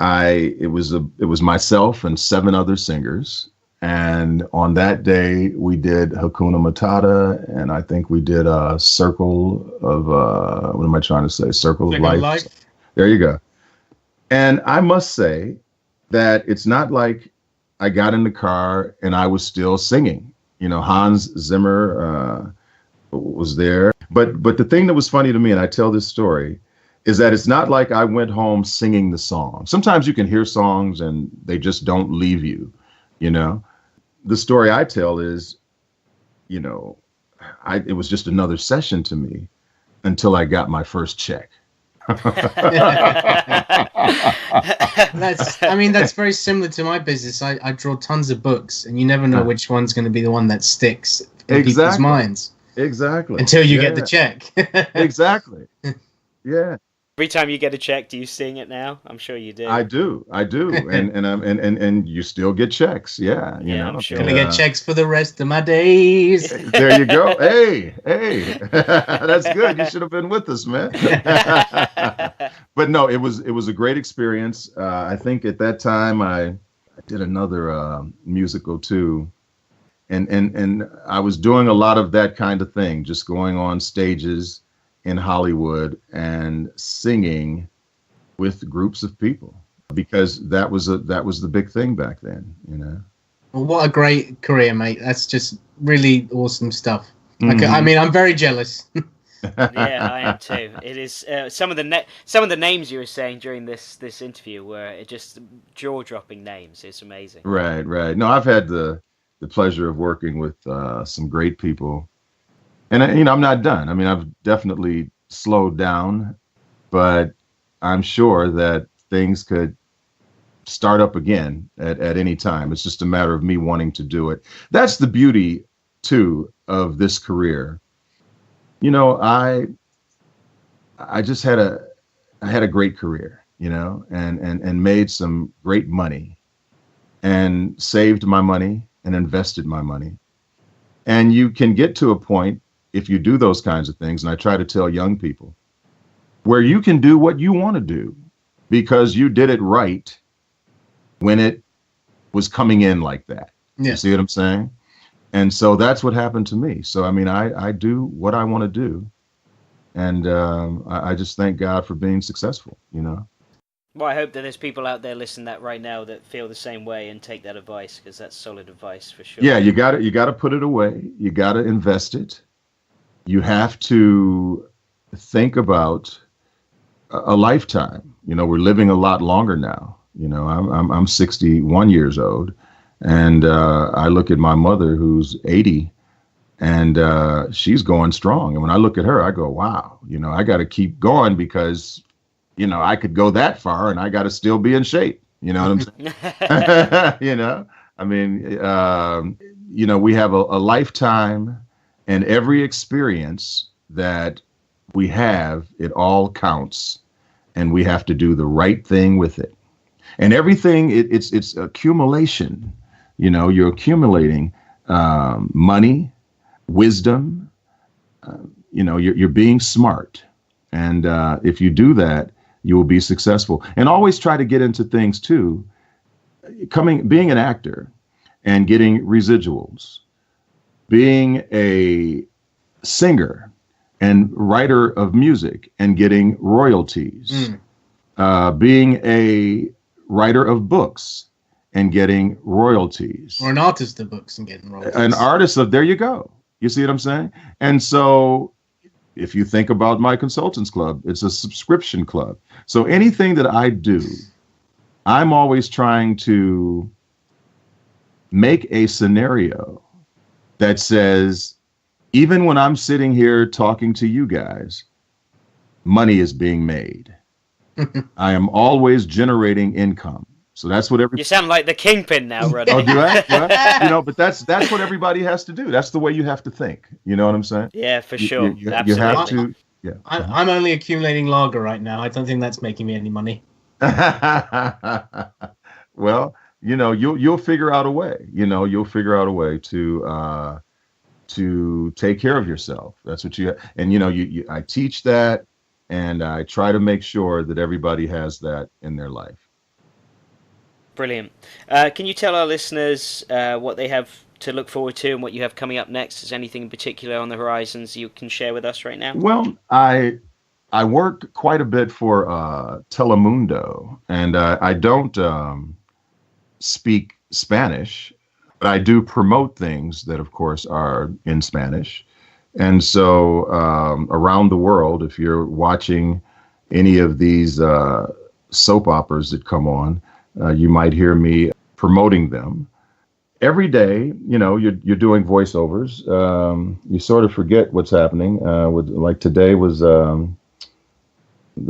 it was myself and 7 other singers. And on that day, we did Hakuna Matata, and I think we did a Circle of, what am I trying to say? Circle of Life. There you go. And I must say that it's not like I got in the car and I was still singing. Hans Zimmer was there. But the thing that was funny to me, and I tell this story, is that it's not like I went home singing the song. Sometimes you can hear songs and they just don't leave you, The story I tell is, it was just another session to me until I got my first check. That's very similar to my business. I draw tons of books, and you never know which one's going to be the one that sticks in people's minds. Exactly. Until you get the check. Exactly. Yeah. Every time you get a check, do you sing it now? I'm sure you do. I do, and you still get checks. Yeah, I'm sure. Gonna get checks for the rest of my days. There you go. Hey, that's good. You should have been with us, man. But no, it was a great experience. I think at that time I did another musical too, and I was doing a lot of that kind of thing, just going on stages in Hollywood and singing with groups of people, because that was the big thing back then, Well, what a great career, mate. That's just really awesome stuff. Mm-hmm. I'm very jealous. Yeah, I am too. It is some of the names you were saying during this interview were just jaw-dropping names. It's amazing. Right. No, I've had the pleasure of working with some great people. And I'm not done. I've definitely slowed down, but I'm sure that things could start up again at any time. It's just a matter of me wanting to do it. That's the beauty too of this career. I just had a great career, and made some great money, and saved my money and invested my money. And you can get to a point, if you do those kinds of things, and I try to tell young people, where you can do what you want to do because you did it right when it was coming in like that. Yeah. You see what I'm saying? And so that's what happened to me. So, I mean, I do what I want to do. And I just thank God for being successful, you know? Well, I hope that there's people out there listening to that right now that feel the same way and take that advice, because that's solid advice for sure. Yeah, you got to put it away. You got to invest it. You have to think about a lifetime. You know, we're living a lot longer now. You know, I'm 61 years old, and I look at my mother who's 80, and she's going strong. And when I look at her, I go, wow, you know, I got to keep going because, you know, I could go that far and I got to still be in shape. You know what I'm saying? You know, I mean, you know, we have a lifetime, and every experience that we have, it all counts, and we have to do the right thing with it. And everything, it's accumulation. You know, you're accumulating money, wisdom. You know, you're being smart. And if you do that, you will be successful. And always try to get into things too. Being an actor and getting residuals, being a singer and writer of music and getting royalties, being a writer of books and getting royalties, or an artist of books and getting royalties. An artist of, there you go. You see what I'm saying? And so if you think about my consultants club, it's a subscription club. So anything that I do, I'm always trying to make a scenario that says, even when I'm sitting here talking to you guys, money is being made. I am always generating income. So that's what You sound like the kingpin now, Rodney. Oh, do I? You know, but that's what everybody has to do. That's the way you have to think. You know what I'm saying? Yeah, for sure. You have to. Yeah. I'm only accumulating lager right now. I don't think that's making me any money. Well, you know, you'll figure out a way. You know, you'll figure out a way to take care of yourself. That's what and you know, I teach that, and I try to make sure that everybody has that in their life. Brilliant. Can you tell our listeners what they have to look forward to and what you have coming up next? Is anything in particular on the horizons you can share with us right now? Well, I work quite a bit for Telemundo, and I don't speak Spanish, but I do promote things that, of course, are in Spanish. And so around the world, if you're watching any of these soap operas that come on, you might hear me promoting them. Every day, you know, you're doing voiceovers. You sort of forget what's happening. Like today was the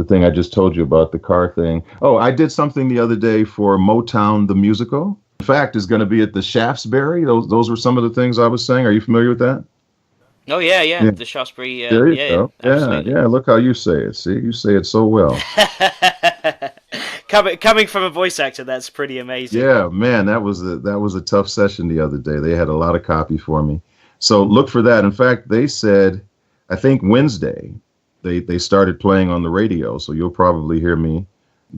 thing I just told you about, the car thing. Oh, I did something the other day for Motown the Musical. In fact, is going to be at the Shaftesbury. Those were some of the things I was saying. Are you familiar with that? Oh, yeah. The Shaftesbury. There you go. Yeah. Look how you say it. See, you say it so well. Coming from a voice actor, that's pretty amazing. Yeah, man, that was a tough session the other day. They had a lot of copy for me. So look for that. In fact, they said, I think Wednesday, they started playing on the radio. So you'll probably hear me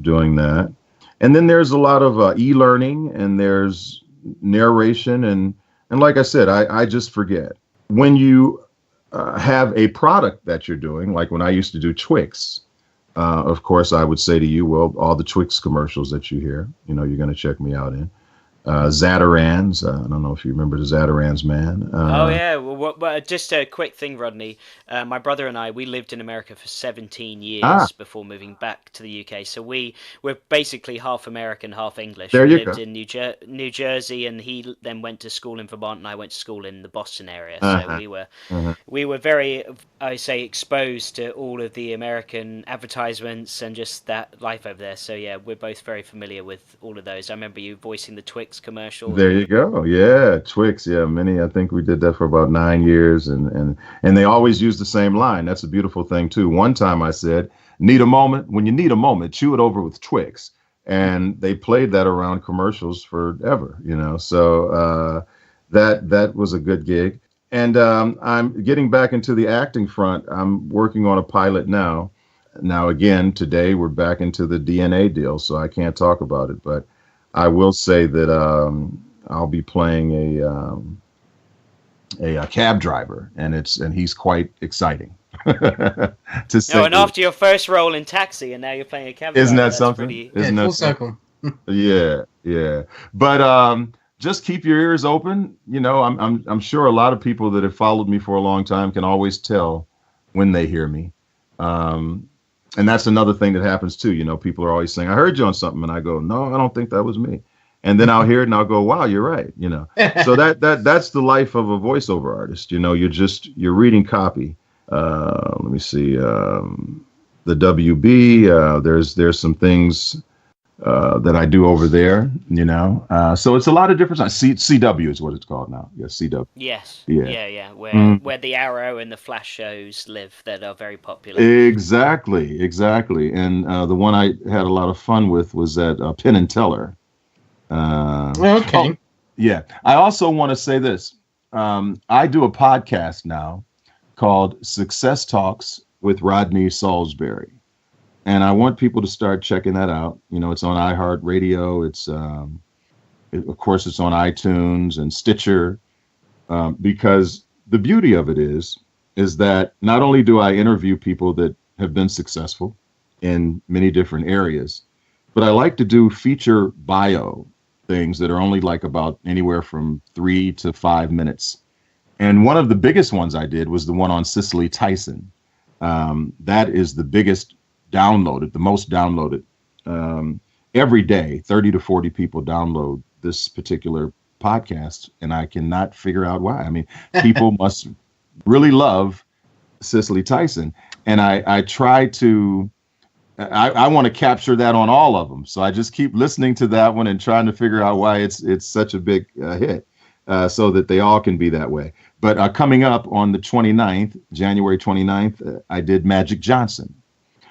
doing that. And then there's a lot of e-learning, and there's narration. And like I said, I just forget. When you have a product that you're doing, like when I used to do Twix, of course, I would say to you, well, all the Twix commercials that you hear, you know, you're going to check me out in. Zatarans. I don't know if you remember the Zatarans, man. Oh, yeah. Well, just a quick thing, Rodney. My brother and I, we lived in America for 17 years before moving back to the UK. So we're basically half American, half English. There you lived go. in New Jersey, and he then went to school in Vermont, and I went to school in the Boston area. So we were very, I say, exposed to all of the American advertisements and just that life over there. So yeah, we're both very familiar with all of those. I remember you voicing the Twix commercial. There you go. Yeah, Twix. Yeah, I think we did that for about 9 years, and they always use the same line. That's a beautiful thing too. One time I said, "Need a moment? When you need a moment, chew it over with Twix." And they played that around commercials forever, you know. So that was a good gig. And I'm getting back into the acting front. I'm working on a pilot now. now again, today we're back into the DNA deal, so I can't talk about it. But I will say that I'll be playing a cab driver, and he's quite exciting. To say, and after your first role in Taxi, and now you're playing a cab isn't driver, that something? Pretty... Isn't that full circle. Yeah. But just keep your ears open. You know, I'm sure a lot of people that have followed me for a long time can always tell when they hear me. And that's another thing that happens too. You know, people are always saying, "I heard you on something," and I go, "No, I don't think that was me." And then I'll hear it and I'll go, "Wow, you're right." You know, so that's the life of a voiceover artist. You know, you're reading copy. Let me see, the WB. There's some things that I do over there. You know, so it's a lot of different. CW is what it's called now. Yeah, CW. Yes. Yeah. Yeah. Where the Arrow and the Flash shows live that are very popular. Exactly. And the one I had a lot of fun with was at Penn and Teller. Okay. Oh, yeah. I also want to say this. I do a podcast now called Success Talks with Rodney Saulsberry. And I want people to start checking that out. You know, it's on iHeartRadio. It's, of course, it's on iTunes and Stitcher, because the beauty of it is that not only do I interview people that have been successful in many different areas, but I like to do feature bio things that are only like about anywhere from 3 to 5 minutes. And one of the biggest ones I did was the one on Cicely Tyson. That is the biggest downloaded, the most downloaded. Every day, 30 to 40 people download this particular podcast, and I cannot figure out why. I mean, people must really love Cicely Tyson. And I try to, I want to capture that on all of them. So I just keep listening to that one and trying to figure out why it's such a big hit, so that they all can be that way. But coming up on the 29th, January 29th, I did Magic Johnson.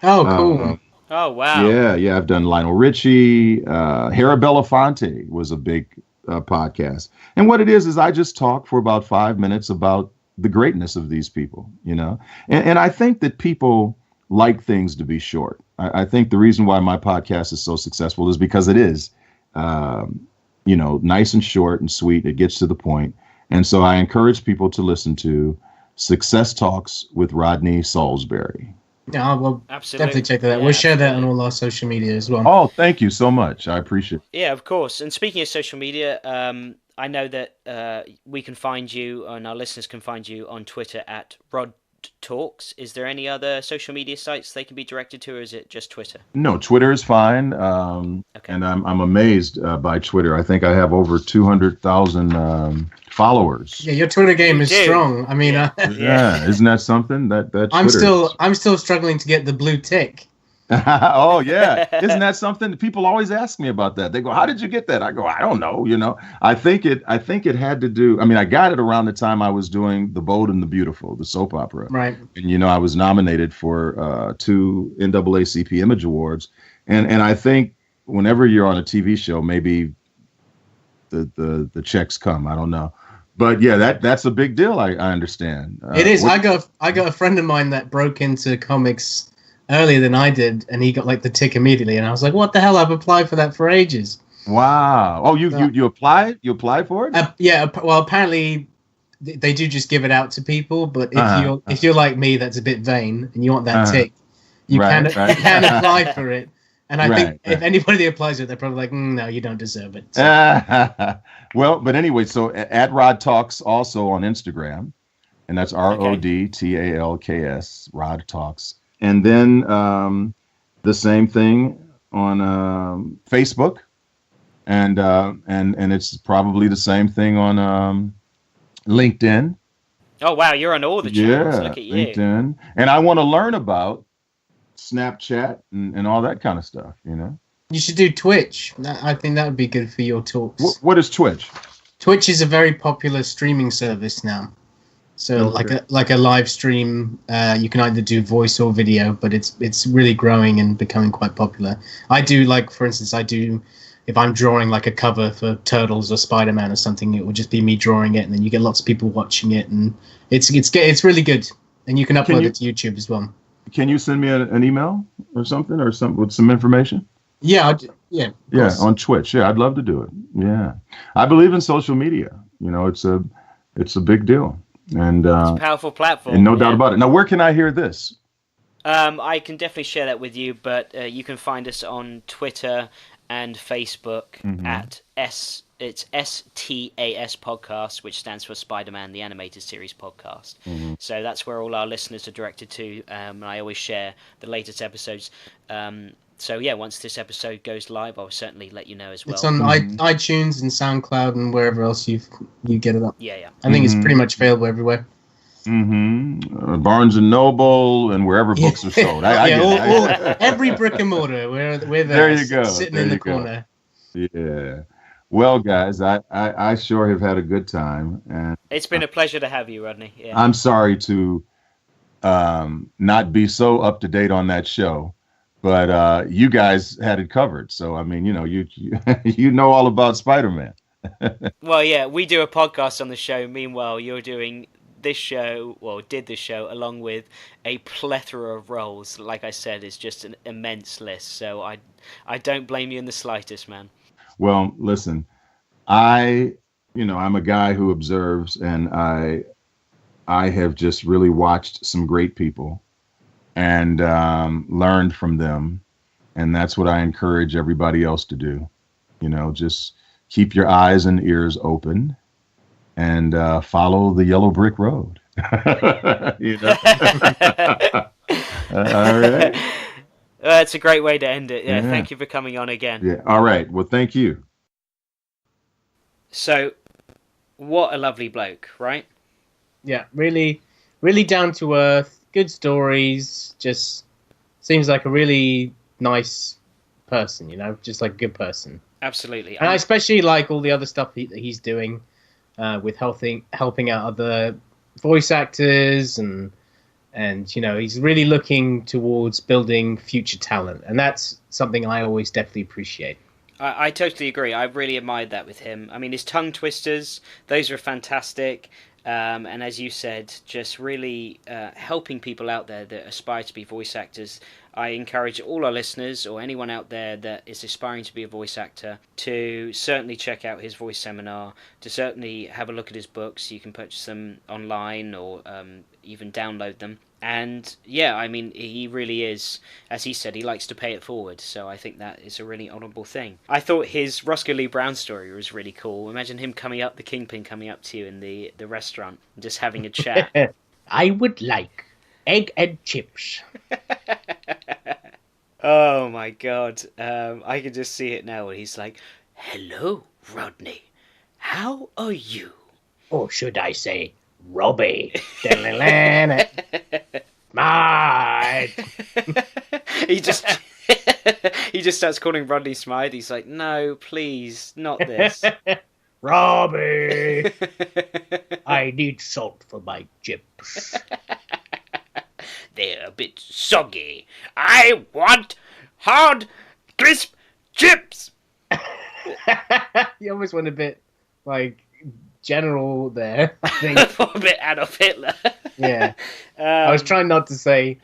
Oh, cool. Oh, wow. Yeah. I've done Lionel Richie. Hera Belafonte was a big podcast. And what it is I just talk for about 5 minutes about the greatness of these people, you know. And I think that people like things to be short. I think the reason why my podcast is so successful is because it is, you know, nice and short and sweet. It gets to the point. And so I encourage people to listen to Success Talks with Rodney Saulsberry. Yeah, we'll absolutely definitely check that out. Yeah, we'll share that on all our social media as well. Oh, thank you so much. I appreciate it. Yeah, of course. And speaking of social media, I know that we can find you, and our listeners can find you on Twitter at Rod Talks. Is there any other social media sites they can be directed to, or is it just Twitter? No, Twitter is fine. Okay. And I'm amazed by Twitter. I think I have over 200,000 followers. Yeah, your Twitter game is strong. I mean, yeah, isn't that something? That I'm still struggling to get the blue tick. Oh yeah, isn't that something? People always ask me about that. They go, "How did you get that?" I go, "I don't know." You know, I think it had to do. I mean, I got it around the time I was doing The Bold and the Beautiful, the soap opera. Right. And you know, I was nominated for 2 NAACP Image Awards, and I think whenever you're on a TV show, maybe the checks come. I don't know. But yeah, that's a big deal. I understand. It is. I got a friend of mine that broke into comics earlier than I did, and he got like the tick immediately, and I was like, "What the hell? I've applied for that for ages." Wow! Oh, you applied? You applied for it? Yeah. Well, apparently they do just give it out to people, but if you're like me, that's a bit vain, and you want that tick, you can apply for it. And I think if anybody that applies it, they're probably like, no, you don't deserve it. So. Well, but anyway, so at Rod Talks also on Instagram, and that's RODTALKS, Rod Talks. And then the same thing on Facebook, and it's probably the same thing on LinkedIn. Oh wow, you're on all the channels. Look at you. LinkedIn, and I want to learn about Snapchat and all that kind of stuff. You know, you should do Twitch. I think that would be good for your talks. What is Twitch? Twitch is a very popular streaming service now. So like a live stream, you can either do voice or video, but it's really growing and becoming quite popular. I do, like, for instance, if I'm drawing like a cover for Turtles or Spider-Man or something, it will just be me drawing it, and then you get lots of people watching it, and it's really good. And you can upload it to YouTube as well. can you send me an email or something with some information? Yeah, Yeah, on Twitch. Yeah, I'd love to do it. Yeah, I believe in social media. It's a big deal, and it's a powerful platform, and no doubt about it. Now, where can I hear this? I can definitely share that with you, but you can find us on Twitter and Facebook at it's STAS Podcast, which stands for Spider-Man the Animated Series Podcast. So that's where all our listeners are directed to, and I always share the latest episodes. So yeah, once this episode goes live, I'll certainly let you know as well. It's on iTunes and SoundCloud and wherever else you get it up. Yeah. I think it's pretty much available everywhere. Barnes and Noble and wherever books are sold. Every brick and mortar. We're there. You go. Sitting in the corner. Yeah. Well, guys, I sure have had a good time, and it's been a pleasure to have you, Rodney. Yeah. I'm sorry to not be so up to date on that show, but you guys had it covered. So I mean, you know all about Spider-Man. Well, yeah, we do a podcast on the show. Meanwhile, you're doing this show, did this show, along with a plethora of roles. Like I said, it's just an immense list. So I don't blame you in the slightest, man. Well, listen, I'm a guy who observes, and I have just really watched some great people and learned from them. And that's what I encourage everybody else to do. Just keep your eyes and ears open and follow the yellow brick road. All right. That's a great way to end it. Yeah, thank you for coming on again. Yeah. All right. Well, thank you. So, what a lovely bloke, right? Yeah, really, really down to earth, good stories, just seems like a really nice person, just like a good person. Absolutely. And I especially like all the other stuff that he's doing with helping out other voice actors and he's really looking towards building future talent, and that's something I always definitely appreciate. I totally agree. I really admired that with him. I mean, his tongue twisters, those are fantastic. And as you said, just really helping people out there that aspire to be voice actors. I encourage all our listeners or anyone out there that is aspiring to be a voice actor to certainly check out his voice seminar, to certainly have a look at his books. You can purchase them online or even download them. And yeah, I mean, he really is, as he said, he likes to pay it forward. So I think that is a really honourable thing. I thought his Roscoe Lee Browne story was really cool. Imagine him the Kingpin coming up to you in the restaurant and just having a chat. I would like egg and chips. Oh my God. I can just see it now when he's like, "Hello, Rodney. How are you?" Or should I say, Robbie. Smart. He just starts calling Rodney Smythe. He's like, "No, please, not this." Robbie, I need salt for my chips. They're a bit soggy. I want hard, crisp chips. You almost went a bit like general there, I think. A bit Adolf Hitler. Yeah. I was trying not to say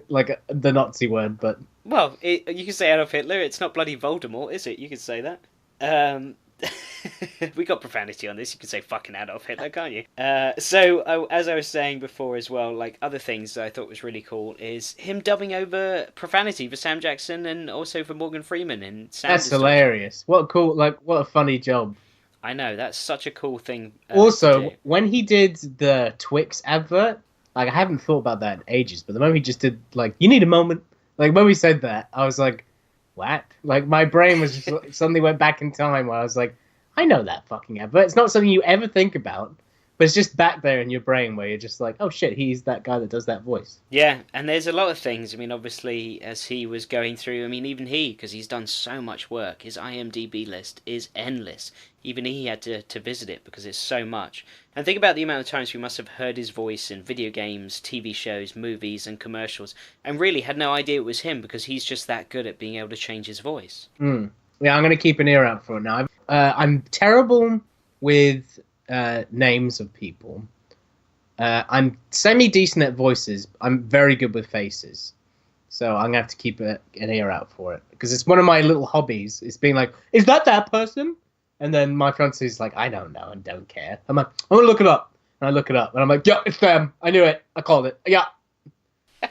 like the Nazi word, but well, you can say Adolf Hitler. It's not bloody Voldemort, is it? You can say that. We got profanity on this. You can say fucking Adolf Hitler, can't you? So as I was saying before as well, like other things that I thought was really cool is him dubbing over profanity for Sam Jackson and also for Morgan Freeman in Sound That's hilarious. What a funny job. I know, that's such a cool thing. Also, when he did the Twix advert, like I haven't thought about that in ages, but the moment he just did like, "You need a moment," like when we said that, I was like, what? Like my brain was just, suddenly went back in time where I was like, I know that fucking advert. It's not something you ever think about, but it's just back there in your brain where you're just like, oh shit, he's that guy that does that voice. Yeah, and there's a lot of things. I mean, obviously, as he was going through, I mean, even because he's done so much work, his IMDb list is endless. Even he had to visit it because it's so much. And think about the amount of times we must have heard his voice in video games, TV shows, movies, and commercials, and really had no idea it was him because he's just that good at being able to change his voice. Yeah, I'm going to keep an ear out for it now. I'm terrible with names of people. I'm semi-decent at voices. I'm very good with faces. So I'm going to have to keep an ear out for it. Because it's one of my little hobbies. It's being like, is that person? And then my fiance's like, I don't know and don't care. I'm like, I'm going to look it up. And I look it up. And I'm like, yeah, it's them. I knew it. I called it. Yeah.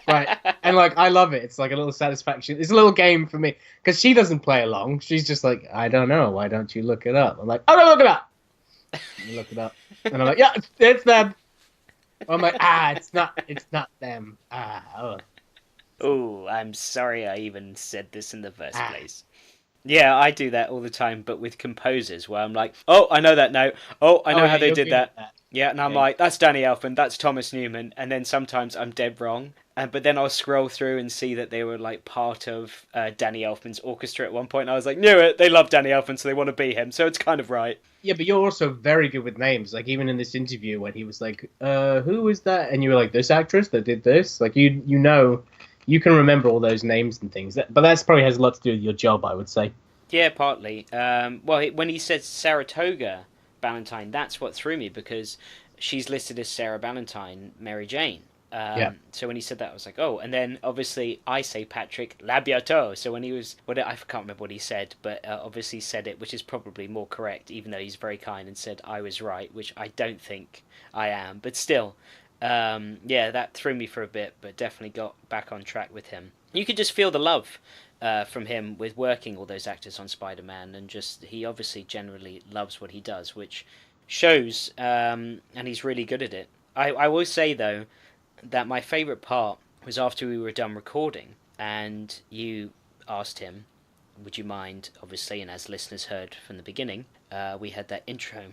Right. And like, I love it. It's like a little satisfaction. It's a little game for me. Because she doesn't play along. She's just like, I don't know. Why don't you look it up? I'm like, I'm going to look it up. You look it up. And I'm like, yeah, it's them. I'm like, it's not them. Oh, I'm sorry I even said this in the first place. Yeah, I do that all the time, but with composers, where I'm like, oh, I know that note. Oh, I know how they did that. Yeah, and I'm like, that's Danny Elfman, that's Thomas Newman, and then sometimes I'm dead wrong. But then I'll scroll through and see that they were like part of Danny Elfman's orchestra at one point, and I was like, knew it, they love Danny Elfman, so they want to be him, so it's kind of right. Yeah, but you're also very good with names. Like, even in this interview when he was like, who is that? And you were like, this actress that did this? Like, you know, you can remember all those names and things. But that probably has a lot to do with your job, I would say. Yeah, partly. Well, when he said Saratoga Ballantyne, that's what threw me, because she's listed as Sarah Ballantyne, Mary Jane. So when he said that, I was like, oh. And then obviously I say Patrick Labiato. So when he was, I can't remember what he said, but obviously said it, which is probably more correct, even though he's very kind and said I was right, which I don't think I am. But still, yeah, that threw me for a bit, but definitely got back on track with him. You could just feel the love from him with working all those actors on Spider-Man, and just he obviously generally loves what he does, which shows, and he's really good at it. I will say though that my favourite part was after we were done recording, and you asked him, would you mind, obviously, and as listeners heard from the beginning, we had that intro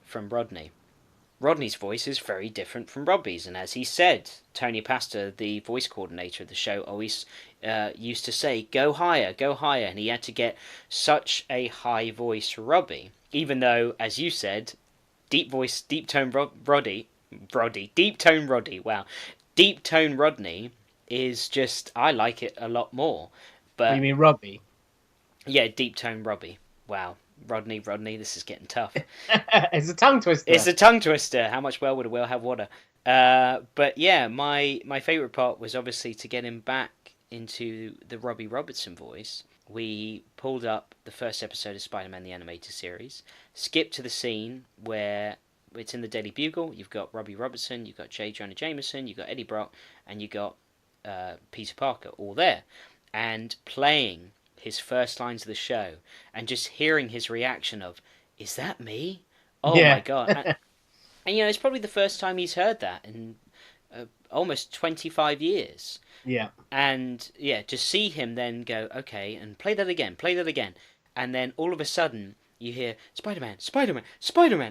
from Rodney. Rodney's voice is very different from Robbie's, and as he said, Tony Pastor, the voice coordinator of the show, always used to say, go higher, and he had to get such a high voice for Robbie, even though, as you said, deep tone Rodney, deep tone Rodney is just, I like it a lot more. But you mean Robbie? Yeah, deep tone Robbie. Wow. Rodney, this is getting tough. It's a tongue twister. It's a tongue twister. How much well would a whale have water? But yeah, my favourite part was obviously to get him back into the Robbie Robertson voice. We pulled up the first episode of Spider-Man the Animated Series, skipped to the scene where it's in the Daily Bugle. You've got Robbie Robertson, you've got J. Jonah Jameson, you've got Eddie Brock, and you've got Peter Parker all there. And playing his first lines of the show and just hearing his reaction of, is that me? Oh yeah. My God. And you know, it's probably the first time he's heard that in almost 25 years. Yeah. And yeah, to see him then go, okay, and play that again. And then all of a sudden you hear, Spider-Man,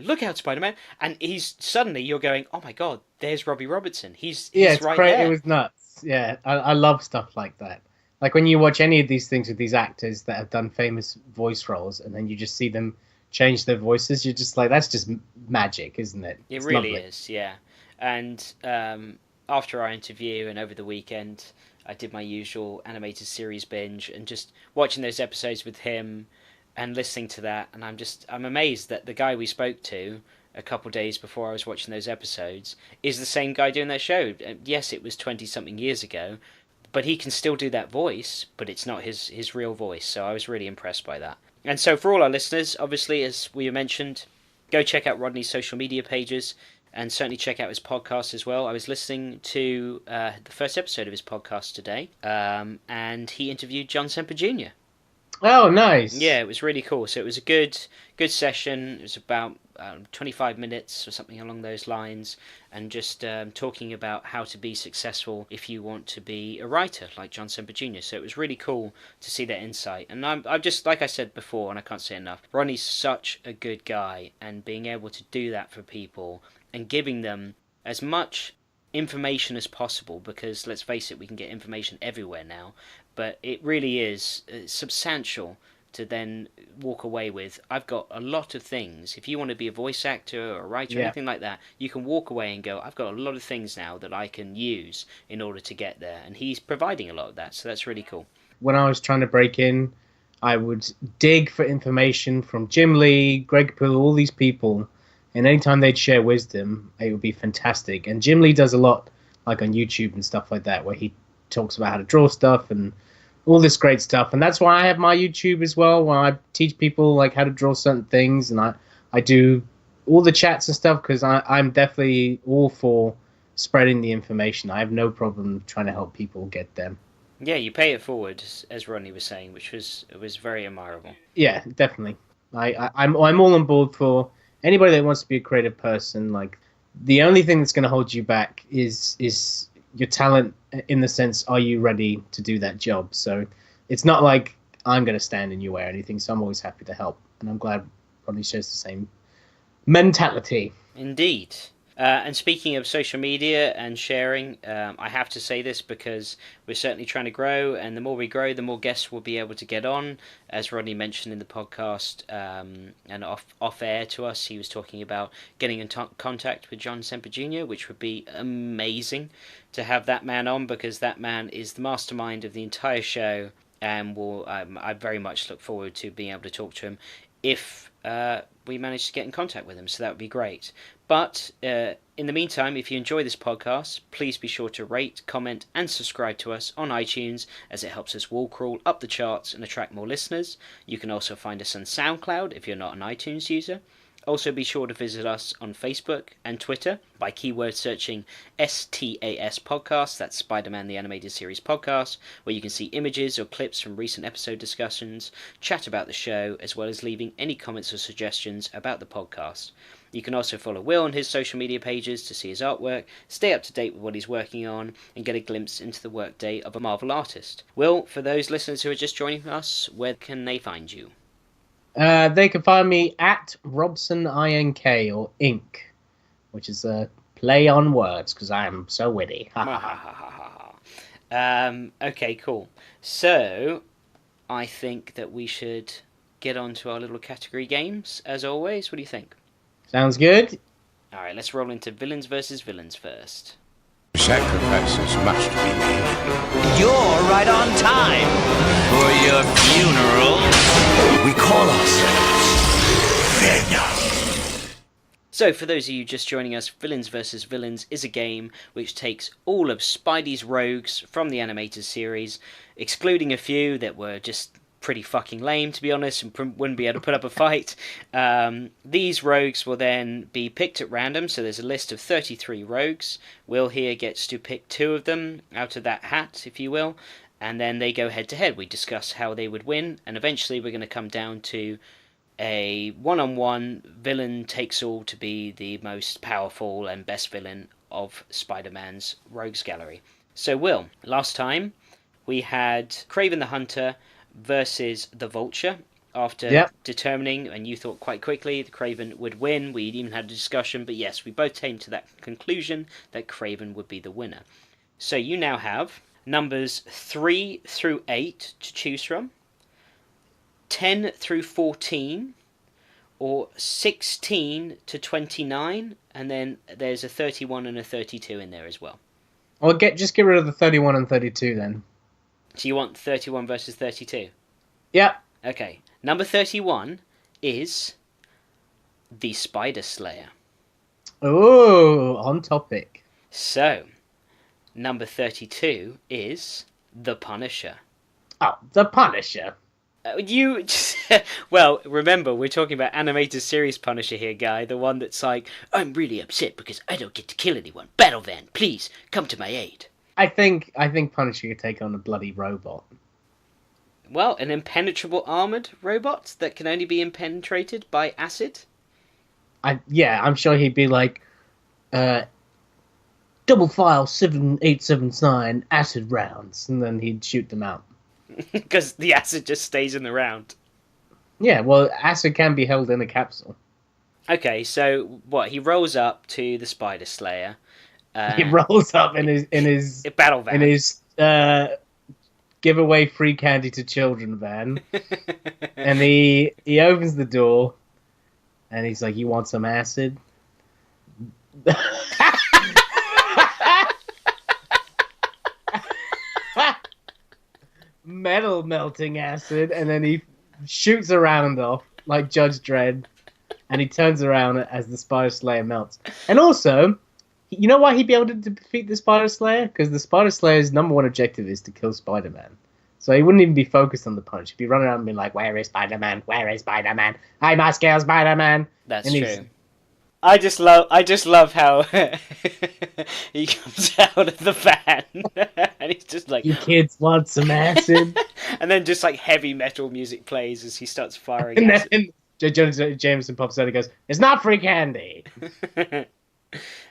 look out, Spider-Man. And you're going, oh my God, there's Robbie Robertson. He's right there. It was nuts. Yeah, I love stuff like that. Like when you watch any of these things with these actors that have done famous voice roles, and then you just see them change their voices, you're just like, that's just magic, isn't it? It really is, yeah. And after our interview and over the weekend, I did my usual animated series binge, and just watching those episodes with him and listening to that, and I'm amazed that the guy we spoke to a couple days before I was watching those episodes is the same guy doing that show. Yes, it was 20-something years ago, but he can still do that voice, but it's not his real voice, so I was really impressed by that. And so for all our listeners, obviously, as we mentioned, go check out Rodney's social media pages, and certainly check out his podcast as well. I was listening to the first episode of his podcast today, and he interviewed John Semper Jr. Oh, nice. Yeah, it was really cool. So it was a good session. It was about 25 minutes or something along those lines, and just talking about how to be successful if you want to be a writer like John Semper Jr. So it was really cool to see that insight. And I'm just, like I said before, and I can't say enough, Ronnie's such a good guy, and being able to do that for people and giving them as much information as possible, because let's face it, we can get information everywhere now, but it really is substantial to then walk away with. I've got a lot of things. If you want to be a voice actor or a writer or anything like that, you can walk away and go, I've got a lot of things now that I can use in order to get there, and he's providing a lot of that, so that's really cool. When I was trying to break in, I would dig for information from Jim Lee, Greg Poole, all these people, and anytime they'd share wisdom, it would be fantastic. And Jim Lee does a lot, like on YouTube and stuff like that, where he talks about how to draw stuff and all this great stuff. And that's why I have my YouTube as well, where I teach people like how to draw certain things, and I do all the chats and stuff, because I'm definitely all for spreading the information. I have no problem trying to help people get them. Yeah, you pay it forward, as Rodney was saying, which was very admirable. Yeah, definitely. I'm all on board for anybody that wants to be a creative person. Like, the only thing that's going to hold you back is your talent, in the sense, are you ready to do that job? So it's not like I'm going to stand in your way or anything. So I'm always happy to help, and I'm glad Rodney shares the same mentality. Indeed. And speaking of social media and sharing, I have to say this because we're certainly trying to grow, and the more we grow, the more guests we'll be able to get on. As Rodney mentioned in the podcast, and off air to us, he was talking about getting in contact with John Semper Jr., which would be amazing to have that man on, because that man is the mastermind of the entire show, and I very much look forward to being able to talk to him if we manage to get in contact with him, so that would be great. But in the meantime, if you enjoy this podcast, please be sure to rate, comment, and subscribe to us on iTunes, as it helps us wall crawl up the charts and attract more listeners. You can also find us on SoundCloud if you're not an iTunes user. Also, be sure to visit us on Facebook and Twitter by keyword searching STAS Podcast, that's Spider-Man the Animated Series Podcast, where you can see images or clips from recent episode discussions, chat about the show, as well as leaving any comments or suggestions about the podcast. You can also follow Will on his social media pages to see his artwork, stay up to date with what he's working on, and get a glimpse into the workday of a Marvel artist. Will, for those listeners who are just joining us, where can they find you? They can find me at Robson INK, or Ink, which is a play on words, because I am so witty. Okay, cool. So, I think that we should get on to our little category games, as always. What do you think? Sounds good. Alright, let's roll into villains versus villains first. Sacrifices must be made. You're right on time for your funeral. We call ourselves Venom. So, for those of you just joining us, Villains vs. Villains is a game which takes all of Spidey's rogues from the animated series, excluding a few that were just pretty fucking lame, to be honest, and wouldn't be able to put up a fight. These rogues will then be picked at random, so there's a list of 33 rogues. Will here gets to pick 2 of them out of that hat, if you will, and then they go head to head. We discuss how they would win, and eventually we're going to come down to a one-on-one villain takes all to be the most powerful and best villain of Spider-Man's rogues gallery. So, Will, last time we had Kraven the Hunter versus the Vulture. After determining, and you thought quite quickly, that Kraven would win. We even had a discussion, but yes, we both came to that conclusion that Kraven would be the winner. So you now have numbers 3 through 8 to choose from, 10 through 14, or 16 to 29, and then there's a 31 and a 32 in there as well. Or just get rid of the 31 and 32 then. So you want 31 versus 32? Yep. Okay. Number 31 is the Spider Slayer. Oh, on topic. So, number 32 is the Punisher. Oh, the Punisher. Well, remember, we're talking about animated series Punisher here, guy. The one that's like, I'm really upset because I don't get to kill anyone. Battle Van, please, come to my aid. I think Punisher could take on a bloody robot. Well, an impenetrable armoured robot that can only be impenetrated by acid? I'm sure he'd be like, double file 7879 acid rounds, and then he'd shoot them out. Because the acid just stays in the round. Yeah, well, acid can be held in a capsule. Okay, so what? He rolls up to the Spider Slayer. He rolls up in his battle van. In his give away free candy to children van, and he opens the door, and he's like, "You want some acid?" Metal melting acid, and then he shoots a round off like Judge Dredd, And he turns around as the Spider Slayer melts. And also, you know why he'd be able to defeat the Spider Slayer? Because the Spider Slayer's number one objective is to kill Spider-Man. So he wouldn't even be focused on the punch. He'd be running around and being like, "Where is Spider-Man? Where is Spider-Man? I must kill Spider-Man." That's and true. I just love how he comes out of the van and he's just like, "You kids want some acid?" And then just like heavy metal music plays as he starts firing And acid. then Jameson pops out and goes, "It's not free candy."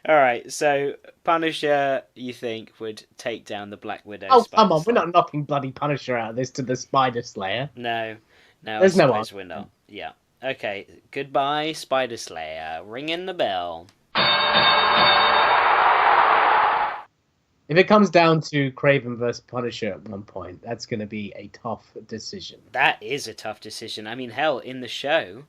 All right, so Punisher, you think, would take down the Black Widow? Oh, Spider come on. We're Slayer? not knocking bloody Punisher out of this to the Spider Slayer. No, There's I no suppose we're not. Yeah. Okay. Goodbye, Spider Slayer. Ringing the bell. If it comes down to Kraven versus Punisher at one point, that's going to be a tough decision. That is a tough decision. I mean, hell, in the show,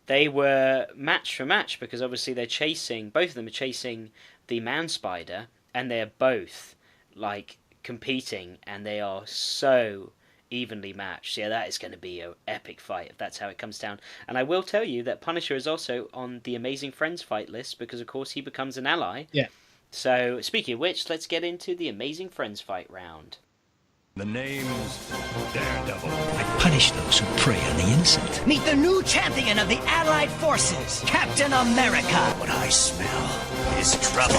they were match for match because obviously both of them are chasing the Man Spider, and they're both like competing, and they are so evenly matched. Yeah, that is going to be an epic fight if that's how it comes down. And I will tell you that Punisher is also on the Amazing Friends fight list because, of course, he becomes an ally. Yeah. So, speaking of which, let's get into the Amazing Friends fight round. The name's Daredevil. I punish those who prey on the innocent. Meet the new champion of the Allied Forces, Captain America. What I smell is trouble.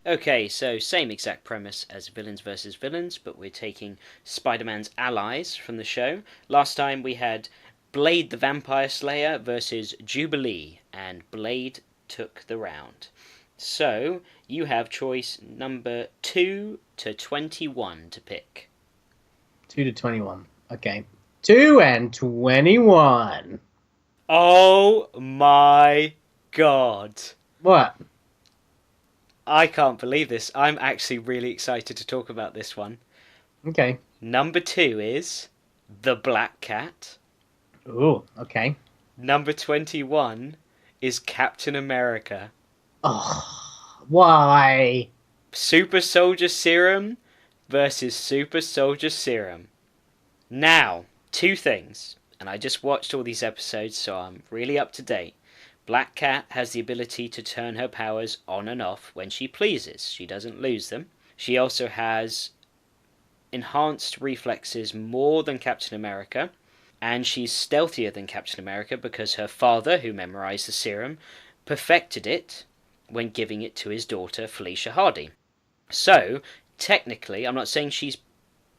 Okay, so same exact premise as Villains vs. Villains, but we're taking Spider-Man's allies from the show. Last time we had Blade the Vampire Slayer versus Jubilee, and Blade took the round. So, you have choice number 2 to 21 to pick. 2 to 21. Okay. 2 and 21. Oh my god. What? I can't believe this. I'm actually really excited to talk about this one. Okay. Number 2 is The Black Cat. Ooh, okay. Number 21 is Captain America. Oh, why? Super Soldier Serum versus Super Soldier Serum. Now, 2 things, and I just watched all these episodes, so I'm really up to date. Black Cat has the ability to turn her powers on and off when she pleases. She doesn't lose them. She also has enhanced reflexes more than Captain America, and she's stealthier than Captain America because her father, who memorized the serum, perfected it when giving it to his daughter, Felicia Hardy. So, technically, I'm not saying she's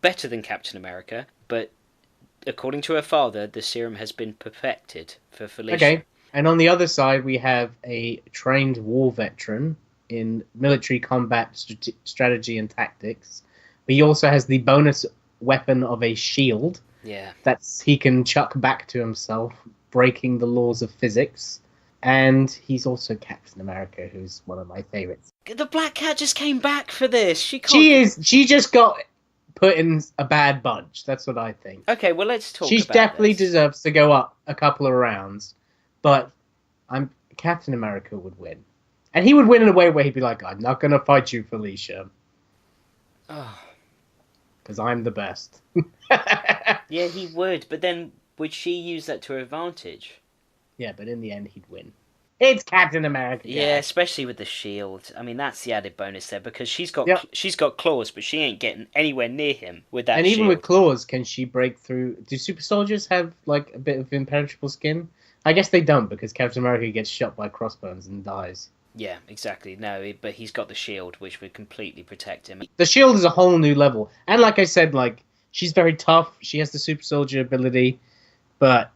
better than Captain America, but according to her father, the serum has been perfected for Felicia. Okay. And on the other side, we have a trained war veteran in military combat strategy and tactics. But he also has the bonus weapon of a shield. Yeah. That he can chuck back to himself, breaking the laws of physics. And he's also Captain America, who's one of my favorites. The Black Cat just came back for this. She just got put in a bad bunch. That's what I think. Okay, well, let's talk She about definitely this. deserves to go up a couple of rounds. But Captain America would win. And he would win in a way where he'd be like, "I'm not going to fight you, Felicia. Because I'm the best." Yeah, he would, but then would she use that to her advantage? Yeah, but in the end, he'd win. It's Captain America. Yeah, guys. especially with the shield. I mean, that's the added bonus there because she's got Yep. she's got claws, but she ain't getting anywhere near him with that. And even shield. with claws, can she break through? Do super soldiers have like a bit of impenetrable skin? I guess they don't because Captain America gets shot by crossbones and dies. Yeah, exactly. No, but he's got the shield, which would completely protect him. The shield is a whole new level. And like I said, like she's very tough. She has the super soldier ability, but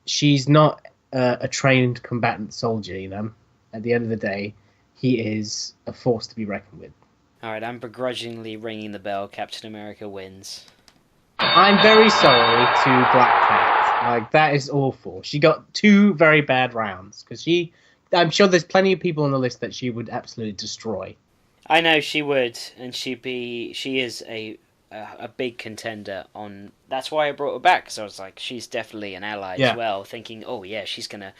she's not a trained combatant soldier, you know? At the end of the day, he is a force to be reckoned with. All right, I'm begrudgingly ringing the bell. Captain America wins. I'm very sorry to Black Cat. Like, that is awful. She got 2 very bad rounds, because I'm sure there's plenty of people on the list that she would absolutely destroy. I know she would, and she is a big contender on. That's why I brought her back, because I was like, she's definitely an ally as well. Thinking, oh yeah, she's gonna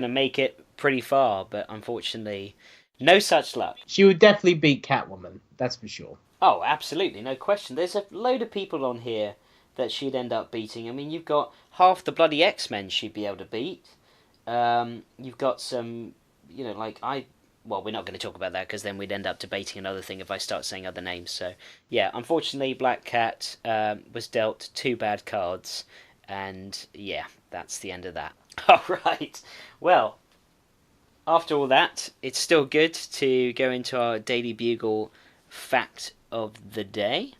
make it pretty far, but unfortunately, no such luck. She would definitely beat Catwoman. That's for sure. Oh, absolutely, no question. There's a load of people on here that she'd end up beating. I mean, you've got half the bloody X-Men she'd be able to beat. You've got some, well, we're not going to talk about that because then we'd end up debating another thing if I start saying other names. So, yeah, unfortunately, Black Cat was dealt 2 bad cards, and yeah, that's the end of that. All right, well, after all that, it's still good to go into our Daily Bugle fact of the day.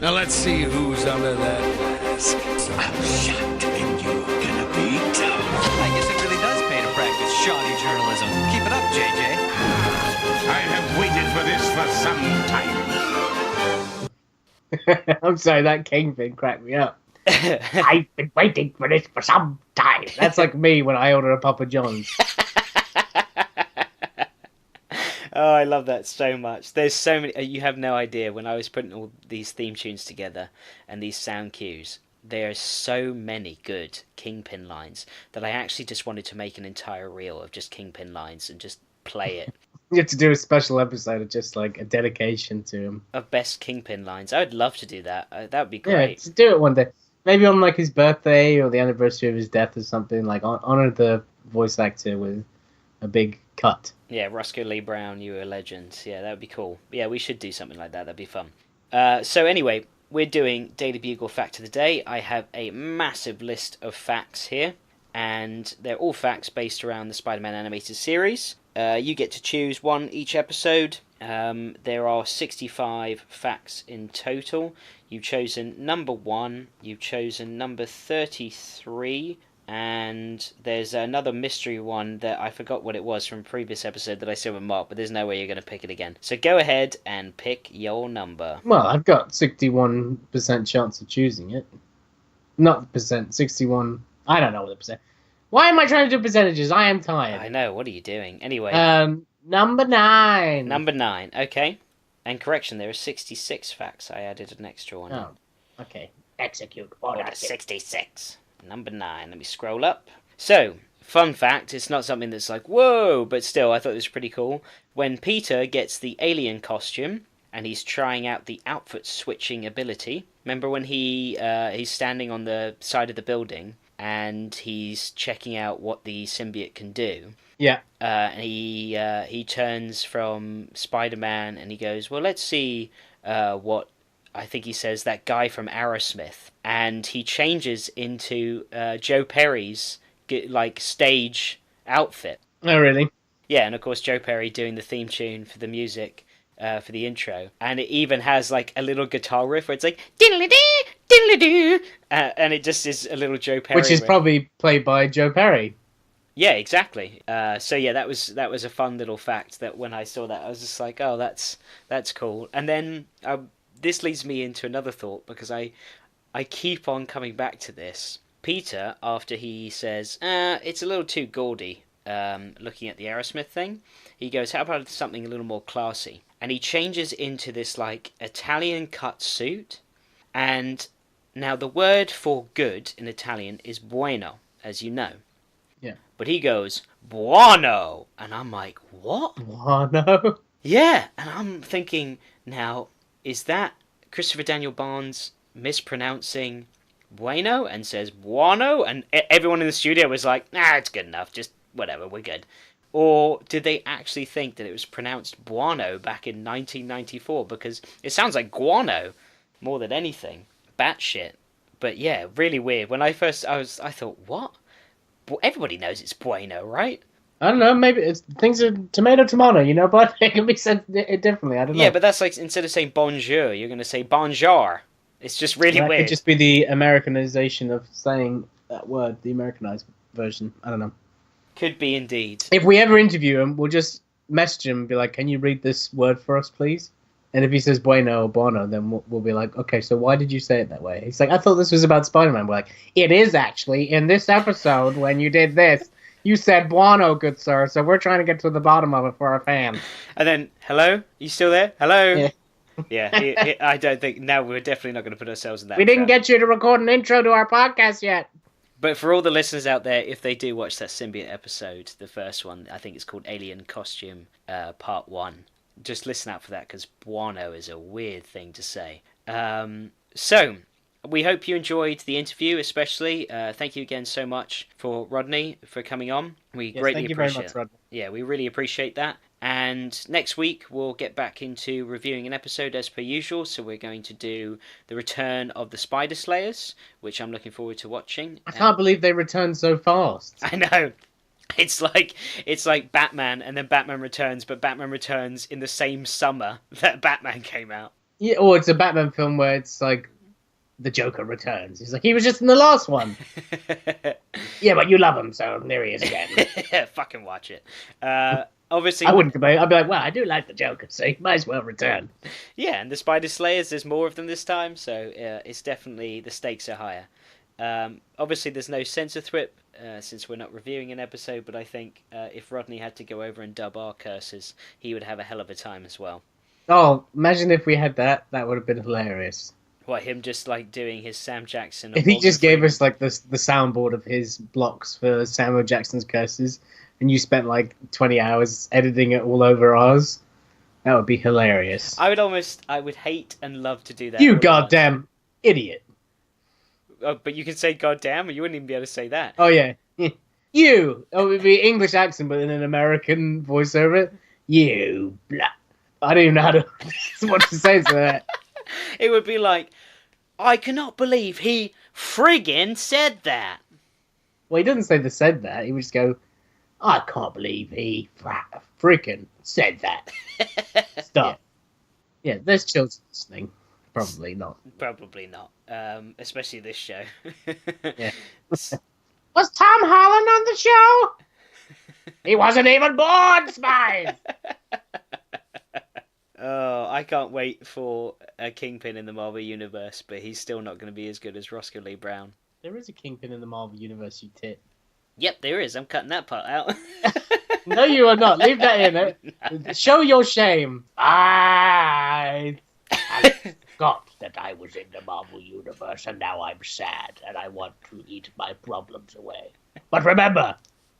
Now let's see who's under that mask. I'm shocked and you're gonna beat. I guess it really does pay to practice shoddy journalism. Keep it up, JJ. I have waited for this for some time. I'm sorry, that Kingpin cracked me up. I've been waiting for this for some time. That's like me when I order a Papa John's. Oh, I love that so much. There's so many. You have no idea. When I was putting all these theme tunes together and these sound cues, there are so many good Kingpin lines that I actually just wanted to make an entire reel of just Kingpin lines and just play it. You have to do a special episode of just like a dedication to him. Of best Kingpin lines. I would love to do that. That would be Yeah, great. to do it one day. Maybe on like his birthday or the anniversary of his death or something. Like honor the voice actor with a big cut. Yeah, Roscoe Lee Browne, you were a legend. Yeah, that would be cool. Yeah, we should do something like that. That'd be fun. So anyway, we're doing Daily Bugle Fact of the Day. I have a massive list of facts here, and they're all facts based around the Spider-Man animated series. You get to choose one each episode. There are 65 facts in total. You've chosen number 1, you've chosen number 33, and there's another mystery one that I forgot what it was from a previous episode that I still haven't marked, but there's no way you're going to pick it again. So go ahead and pick your number. Well, I've got 61% chance of choosing it. Not the percent, 61. I don't know what the percent. Why am I trying to do percentages? I am tired. I know, what are you doing? Anyway. Number 9. Number 9, okay. And correction, there are 66 facts. I added an extra one. Oh, okay. Execute order 66. Number 9. Let me scroll up. So, fun fact, it's not something that's like, whoa, but still, I thought it was pretty cool. When Peter gets the alien costume, and he's trying out the outfit switching ability, remember when he's standing on the side of the building, and he's checking out what the symbiote can do? Yeah. And he turns from Spider-Man, and he goes, well, let's see what... I think he says that guy from Aerosmith, and he changes into Joe Perry's stage outfit. Oh, really? Yeah, and of course Joe Perry doing the theme tune for the music for the intro, and it even has like a little guitar riff where it's like diddly-dee, diddly-doo, and it just is a little Joe Perry, which is riff. probably played by Joe Perry. Yeah, exactly. So yeah, that was a fun little fact that when I saw that I was just like, oh, that's cool. And then this leads me into another thought, because I keep on coming back to this. Peter, after he says, it's a little too gaudy, looking at the Aerosmith thing, he goes, how about something a little more classy? And he changes into this, like, Italian cut suit. And now the word for good in Italian is bueno, as you know. Yeah. But he goes, buono! And I'm like, what? Buono? Yeah, and I'm thinking, now... is that Christopher Daniel Barnes mispronouncing bueno and says buono? And everyone in the studio was like, nah, it's good enough. Just whatever, we're good. Or did they actually think that it was pronounced buono back in 1994? Because it sounds like guano more than anything. Batshit. But yeah, really weird. When I thought, what? Everybody knows it's bueno, right? I don't know, maybe things are tomato, you know, but it can be said differently, I don't know. Yeah, but that's like, instead of saying bonjour, you're going to say bonjour. It's just really weird. That could just be the Americanization of saying that word, the Americanized version. I don't know. Could be indeed. If we ever interview him, we'll just message him and be like, can you read this word for us, please? And if he says bueno or bono, then we'll be like, okay, so why did you say it that way? He's like, I thought this was about Spider-Man. We're like, it is actually. In this episode, when you did this, you said buono, good sir, so we're trying to get to the bottom of it for our fans. And then, hello? You still there? Hello? Yeah. Yeah, I don't think... No, we're definitely not going to put ourselves in that. We didn't get you to record an intro to our podcast yet. But for all the listeners out there, if they do watch that symbiote episode, the first one, I think it's called Alien Costume Part 1, just listen out for that, because buono is a weird thing to say. So, we hope you enjoyed the interview, especially. Thank you again so much for Rodney for coming on. We greatly thank you appreciate very much, Rodney. Yeah, we really appreciate that. And next week we'll get back into reviewing an episode as per usual. So we're going to do the return of the Spider Slayers, which I'm looking forward to watching. I can't believe they returned so fast. I know. It's like Batman, and then Batman Returns, but Batman Returns in the same summer that Batman came out. Yeah, or it's a Batman film where it's like the Joker returns. He's like, he was just in the last one. Yeah, but you love him, so there he is again. Fucking watch it. Obviously, I wouldn't complain. I'd be like, well, I do like the Joker, so he might as well return. Yeah, and the Spider Slayers, there's more of them this time, so it's definitely, the stakes are higher. Obviously, there's no censor thwip, since we're not reviewing an episode, but I think if Rodney had to go over and dub our curses, he would have a hell of a time as well. Oh, imagine if we had that. That would have been hilarious. What, him just like doing his Sam Jackson? If he just gave us like the soundboard of his blocks for Samuel Jackson's curses, and you spent like 20 hours editing it all over ours, that would be hilarious. I would hate and love to do that. You goddamn idiot. Oh, but you can say goddamn, or you wouldn't even be able to say that. Oh yeah. You. Oh, it would be English accent, but in an American voiceover. You. Blah. I don't even know what to say to that. It would be like, I cannot believe he friggin' said that. Well, he doesn't say the said that. He would just go, I can't believe he freaking said that. Stop. Yeah, there's children listening. Probably not. Probably not. Especially this show. Yeah. Was Tom Holland on the show? He wasn't even born, Spies! Oh, I can't wait for a Kingpin in the Marvel Universe, but he's still not going to be as good as Roscoe Lee Browne. There is a Kingpin in the Marvel Universe, you tit. Yep, there is. I'm cutting that part out. No, you are not. Leave that in. No. Show your shame. I forgot that I was in the Marvel Universe, and now I'm sad, and I want to eat my problems away. But remember,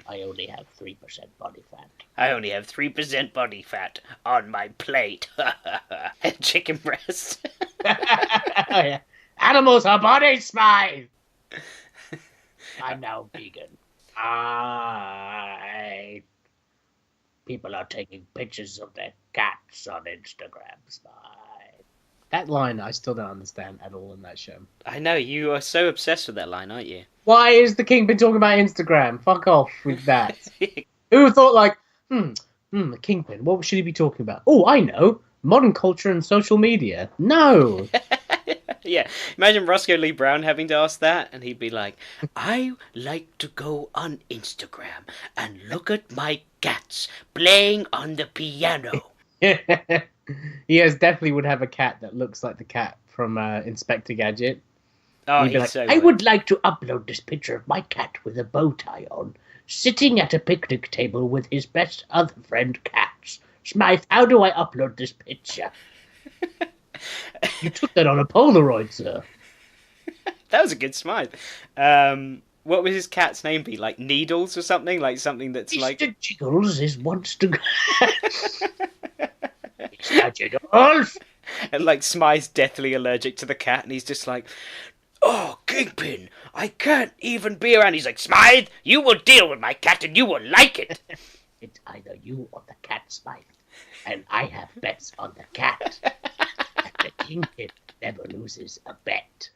I only have 3% body fat. I only have 3% body fat on my plate. Chicken breast. Oh, yeah. Animals are body spies! I'm now vegan. People are taking pictures of their cats on Instagram. Spy. That line I still don't understand at all in that show. I know, you are so obsessed with that line, aren't you? Why is the Kingpin talking about Instagram? Fuck off with that. Who thought like, the Kingpin, what should he be talking about? Oh, I know. Modern culture and social media. No. Yeah, imagine Roscoe Lee Browne having to ask that, and he'd be like, I like to go on Instagram and look at my cats playing on the piano. He definitely would have a cat that looks like the cat from Inspector Gadget. Oh, he'd be like, so I would like to upload this picture of my cat with a bow tie on, sitting at a picnic table with his best other friend cats. Smythe, how do I upload this picture? You took that on a Polaroid, sir. That was a good Smythe. What would his cat's name be? Like Needles or something? Like something that's Mr. like... Jiggles is wants to go... Mr. Jiggles! And like Smythe's deathly allergic to the cat, and he's just like, oh, Kingpin, I can't even be around. He's like, Smythe, you will deal with my cat and you will like it. It's either you or the cat, Smythe. And I have bets on the cat. And the Kingpin never loses a bet.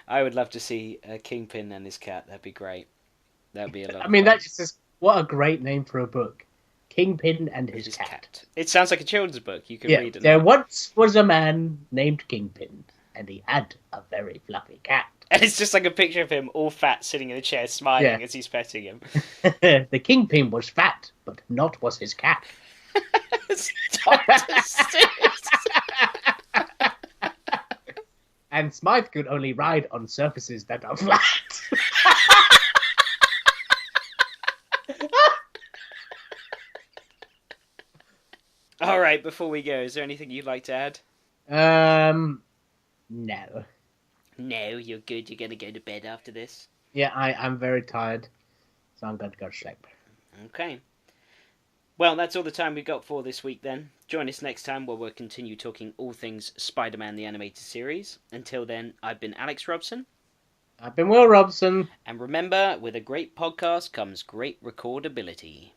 I would love to see a Kingpin and his cat. That'd be great. That'd be a lot. I mean, that's just what a great name for a book. Kingpin and his cat. It sounds like a children's book. You can read it. There once was a man named Kingpin, and he had a very fluffy cat. And it's just like a picture of him all fat sitting in a chair smiling as he's petting him. The Kingpin was fat, but not was his cat. And Smythe could only ride on surfaces that are flat. All right, before we go, is there anything you'd like to add? No. No, you're good. You're going to go to bed after this? Yeah, I'm very tired, so I'm going to go to sleep. Okay. Well, that's all the time we've got for this week then. Join us next time where we'll continue talking all things Spider-Man the Animated Series. Until then, I've been Alex Robson. I've been Will Robson. And remember, with a great podcast comes great recordability.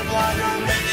Spider-Man,